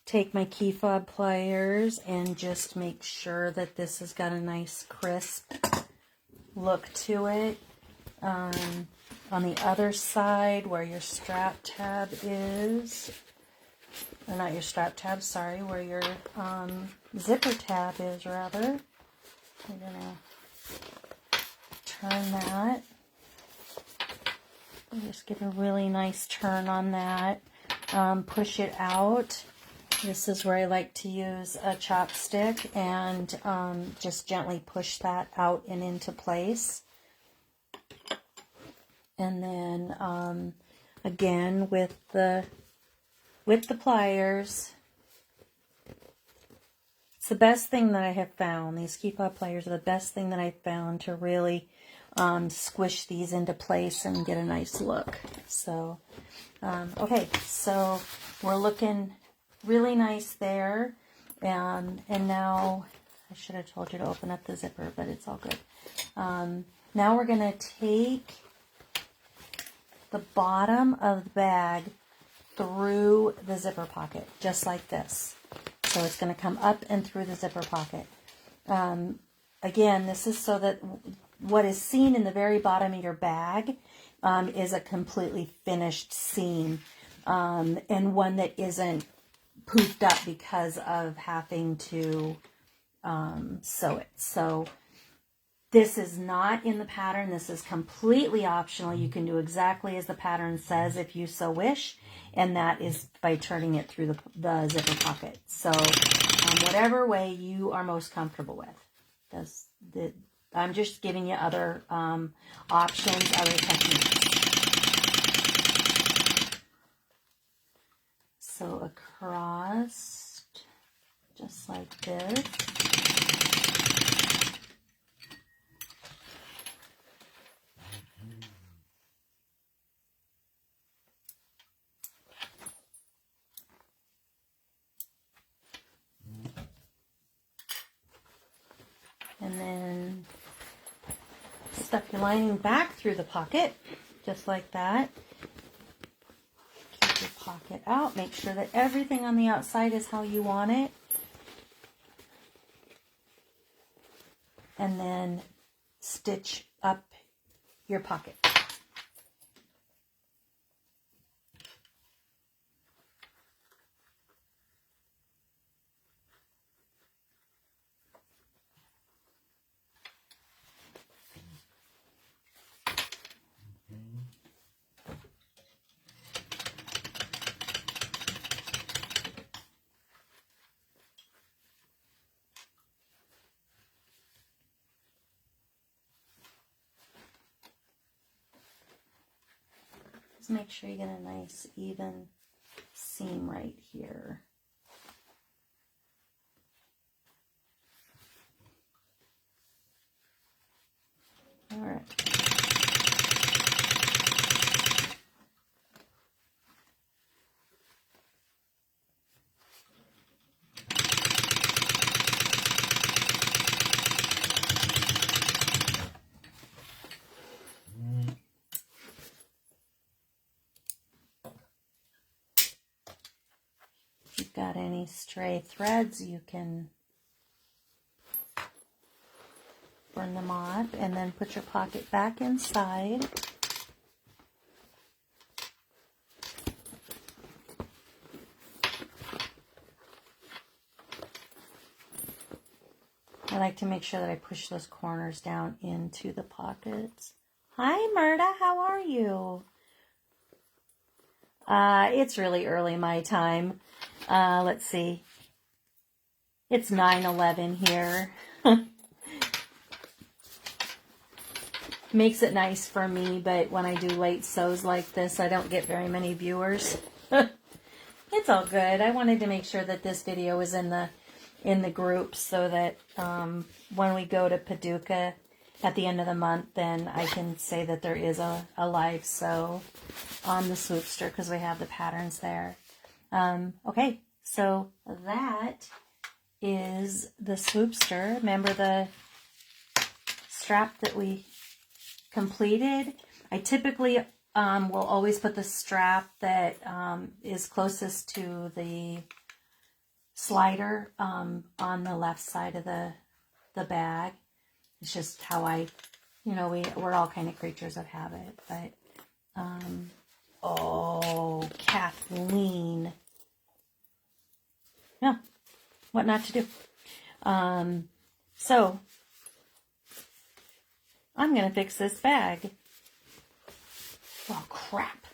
[SPEAKER 1] take my key fob pliers and just make sure that this has got a nice crisp look to it. On the other side where your strap tab is, or not your strap tab, sorry, where your zipper tab is rather. I'm gonna turn that. Just give a really nice turn on that. Push it out. This is where I like to use a chopstick and just gently push that out and into place. And then again with the pliers, it's the best thing that I have found. These key fob pliers are the best thing that I've found to really squish these into place and get a nice look. So, okay, so we're looking really nice there. And now, I should have told you to open up the zipper, but it's all good. Now we're going to take the bottom of the bag through the zipper pocket, just like this. So it's going to come up and through the zipper pocket. Again, this is so that what is seen in the very bottom of your bag is a completely finished seam, and one that isn't poofed up because of having to sew it. So this is not in the pattern. This is completely optional. You can do exactly as the pattern says if you so wish, and that is by turning it through the zipper pocket. So whatever way you are most comfortable with. I'm just giving you other options, other techniques. So across, just like this. And then stuff your lining back through the pocket, just like that. Keep your pocket out. Make sure that everything on the outside is how you want it. And then stitch up your pocket. Just make sure you get a nice even seam right here. All right. If you've got any stray threads, you can burn them off and then put your pocket back inside. I like to make sure that I push those corners down into the pockets. Hi, Murda, how are you? It's really early my time. Let's see. It's 9:11 here. Makes it nice for me, but when I do late sews like this, I don't get very many viewers. It's all good. I wanted to make sure that this video was in the group so that when we go to Paducah at the end of the month, then I can say that there is a live sew on the Swoopster because we have the patterns there. Okay, so that is the Swoopster. Remember the strap that we completed? I typically will always put the strap that is closest to the slider on the left side of the bag. It's just how we're all kind of creatures of habit. But oh, Kathleen, yeah, what not to do. So I'm gonna fix this bag. Oh crap.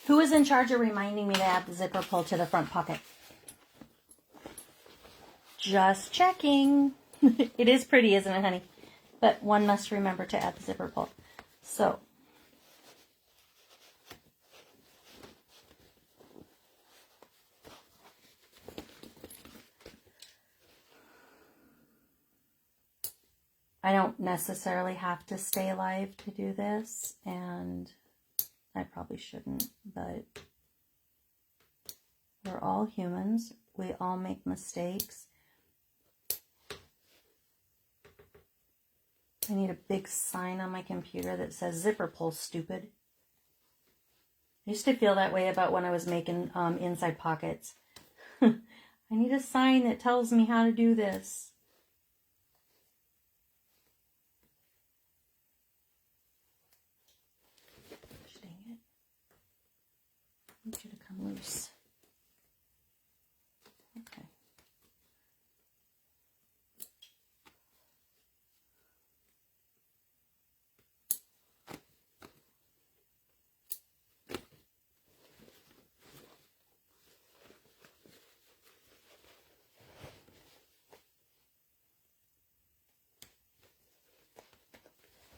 [SPEAKER 1] Who is in charge of reminding me to add the zipper pull to the front pocket? Just checking. It is pretty, isn't it, honey? But one must remember to add the zipper pull. So, I don't necessarily have to stay live to do this, and I probably shouldn't, but we're all humans. We all make mistakes. I need a big sign on my computer that says zipper pull, stupid. I used to feel that way about when I was making inside pockets. I need a sign that tells me how to do this. need you to come loose. Okay.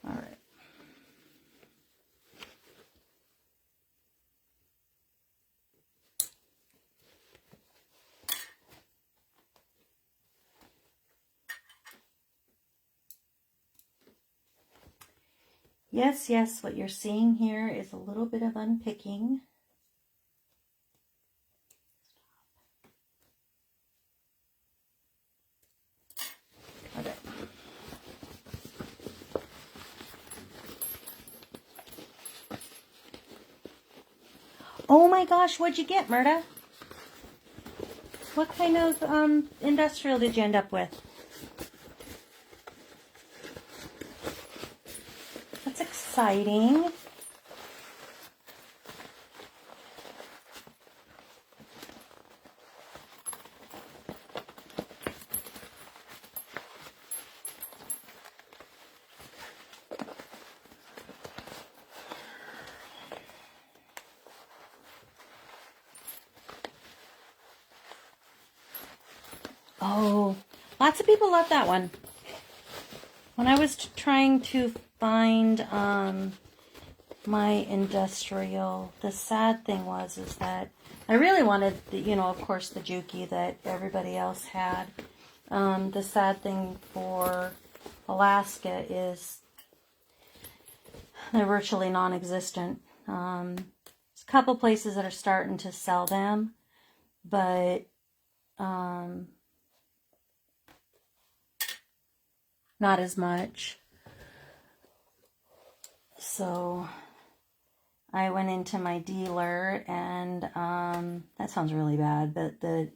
[SPEAKER 1] All right. Yes, yes, what you're seeing here is a little bit of unpicking. Okay. Oh my gosh, what'd you get, Myrta? What kind of industrial did you end up with? That's exciting. Oh, lots of people love that one. When I was trying to find my industrial, the sad thing was is that I really wanted, of course, the Juki that everybody else had. The sad thing for Alaska is they're virtually non-existent. There's a couple places that are starting to sell them, but not as much. So I went into my dealer, and that sounds really bad, but the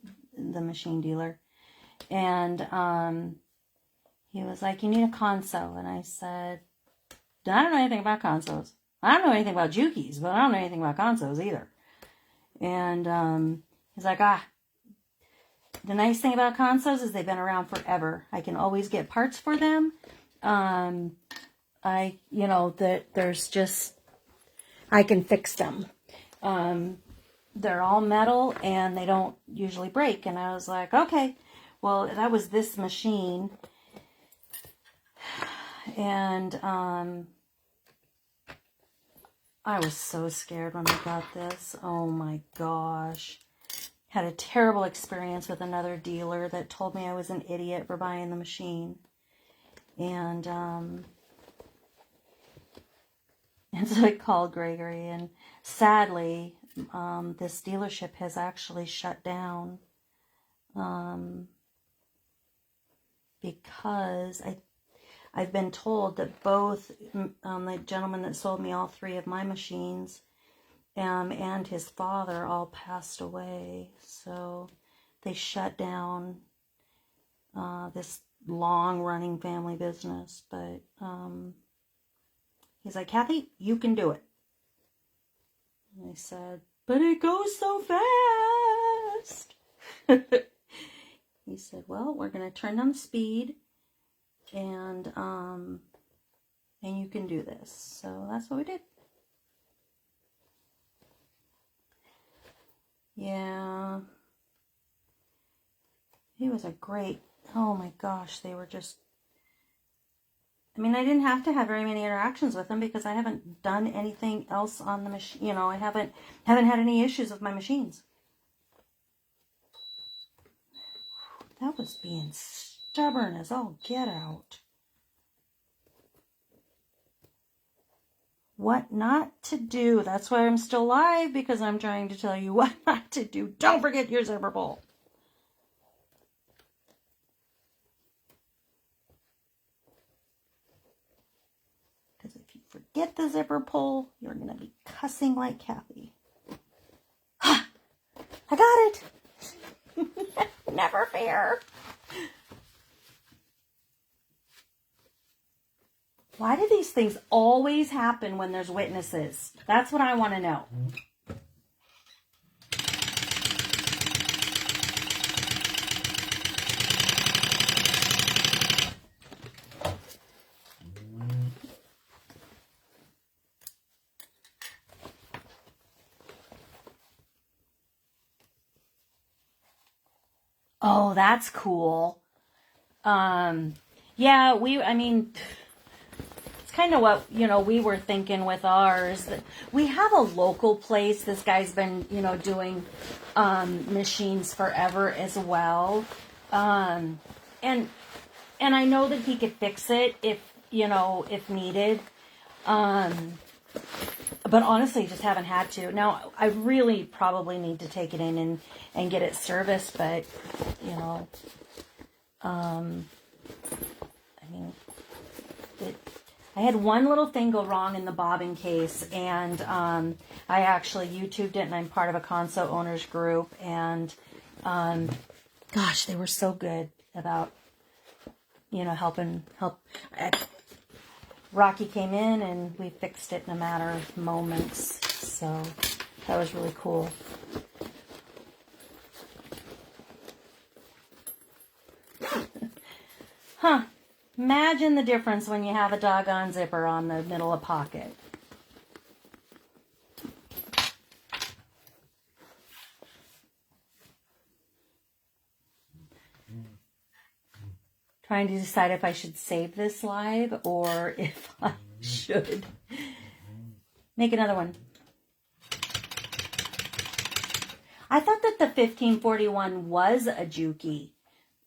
[SPEAKER 1] machine dealer, and he was like, "You need a console," and I said, "I don't know anything about consoles. I don't know anything about Jukis, but I don't know anything about consoles either." And he's like, the nice thing about consoles is they've been around forever. I can always get parts for them. There's just, I can fix them. They're all metal and they don't usually break. And I was like, okay, well, that was this machine. And I was so scared when I got this. Oh my gosh. Had a terrible experience with another dealer that told me I was an idiot for buying the machine. And so I called Gregory, and sadly, this dealership has actually shut down because I've been told that both the gentleman that sold me all three of my machines and his father all passed away. So they shut down this long-running family business. But he's like, "Kathy, you can do it." And I said, "But it goes so fast." He said, "Well, we're going to turn down the speed, and you can do this." So that's what we did. Yeah. He was a great, oh my gosh, they were just, I mean, I didn't have to have very many interactions with them because I haven't done anything else on the machine. I haven't had any issues with my machines. That was being stubborn as all get out. What not to do. That's why I'm still live, because I'm trying to tell you what not to do. Don't forget your zipper pull. Because if you forget the zipper pull, you're going to be cussing like Kathy. Ha! I got it! Never fear. Why do these things always happen when there's witnesses? That's what I want to know. Oh, that's cool. Um, yeah, I mean, it's kind of what, we were thinking with ours. That we have a local place. This guy's been, doing machines forever as well. Um, and and I know that he could fix it if needed. Um, but honestly, just haven't had to. Now, I really probably need to take it in and get it serviced, but, you know, um, I mean, it, I had one little thing go wrong in the bobbin case, and I actually YouTubed it, and I'm part of a console owners group, and gosh, they were so good about, help. Rocky came in, and we fixed it in a matter of moments, so that was really cool. Huh. Imagine the difference when you have a doggone zipper on the middle of pocket. Trying to decide if I should save this live or if I should make another one. I thought that the 1541 was a Juki.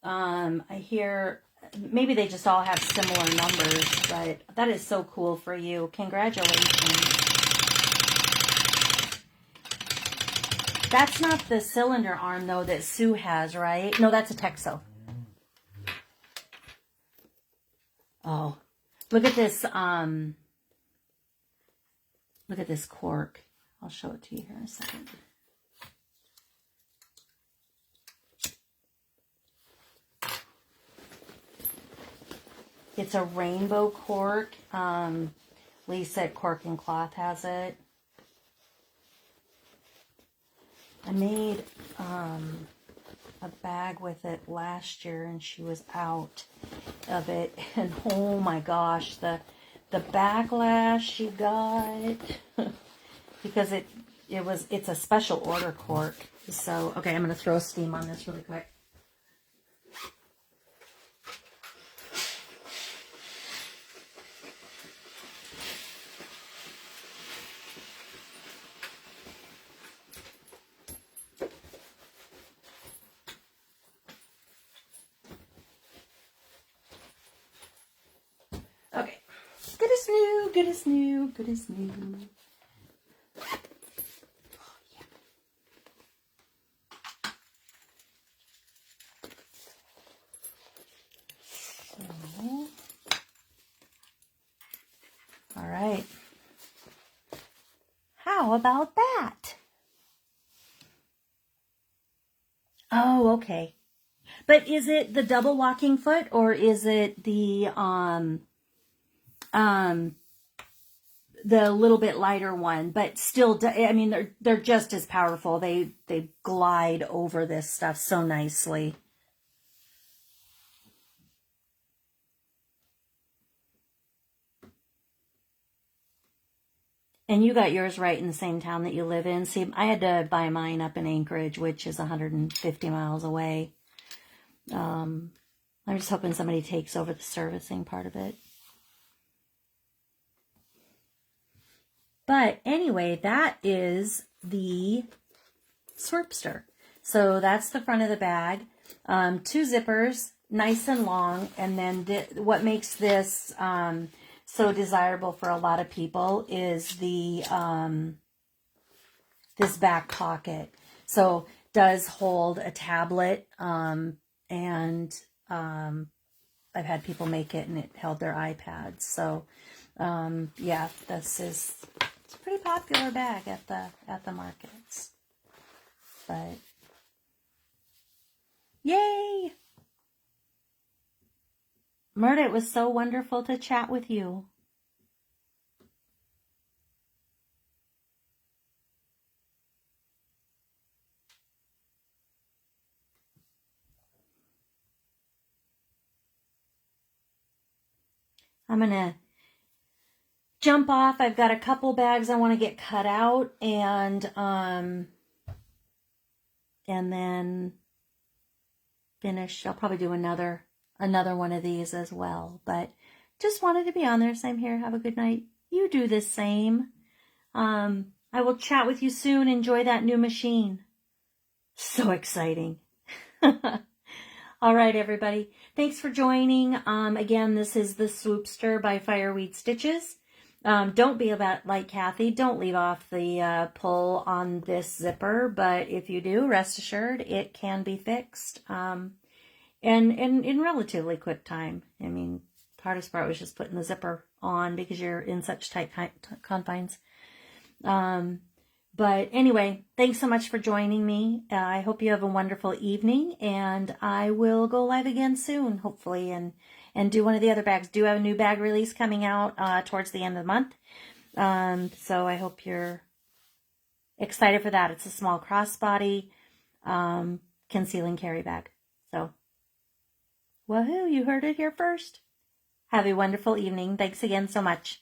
[SPEAKER 1] I hear maybe they just all have similar numbers, but that is so cool for you. Congratulations. That's not the cylinder arm, though, that Sue has, right? No, that's a Texo. Oh, look at this, look at this cork. I'll show it to you here in a second. It's a rainbow cork. Lisa at Cork and Cloth has it. I made a bag with it last year, and she was out of it, and oh my gosh, the backlash she got because it's a special order cork. So okay, I'm gonna throw steam on this really quick. Okay, good as new, good as new, good as new. So, all right. How about that? Oh, okay. But is it the double walking foot, or is it the little bit lighter one? But still, I mean, they're just as powerful. They glide over this stuff so nicely. And you got yours right in the same town that you live in. See, I had to buy mine up in Anchorage, which is 150 miles away. I'm just hoping somebody takes over the servicing part of it. But anyway, that is the Swoopster. So that's the front of the bag. 2 zippers, nice and long. And then what makes this so desirable for a lot of people is the this back pocket. So does hold a tablet, and I've had people make it and it held their iPads. So yeah, it's a pretty popular bag at the markets. But yay! Myrta, it was so wonderful to chat with you. I'm going to jump off. I've got a couple bags I want to get cut out, and then finish. I'll probably do another one of these as well. But just wanted to be on there. Same here. Have a good night. You do the same. I will chat with you soon. Enjoy that new machine. So exciting. All right, everybody. Thanks for joining. Again, this is the Swoopster by Fireweed Stitches. Don't be like Kathy. Don't leave off the pull on this zipper. But if you do, rest assured, it can be fixed. And in relatively quick time. I mean, the hardest part was just putting the zipper on because you're in such tight confines. But anyway, thanks so much for joining me. I hope you have a wonderful evening, and I will go live again soon, hopefully, and do one of the other bags. Do have a new bag release coming out towards the end of the month. So I hope you're excited for that. It's a small crossbody conceal and carry bag. So, woohoo, you heard it here first. Have a wonderful evening. Thanks again so much.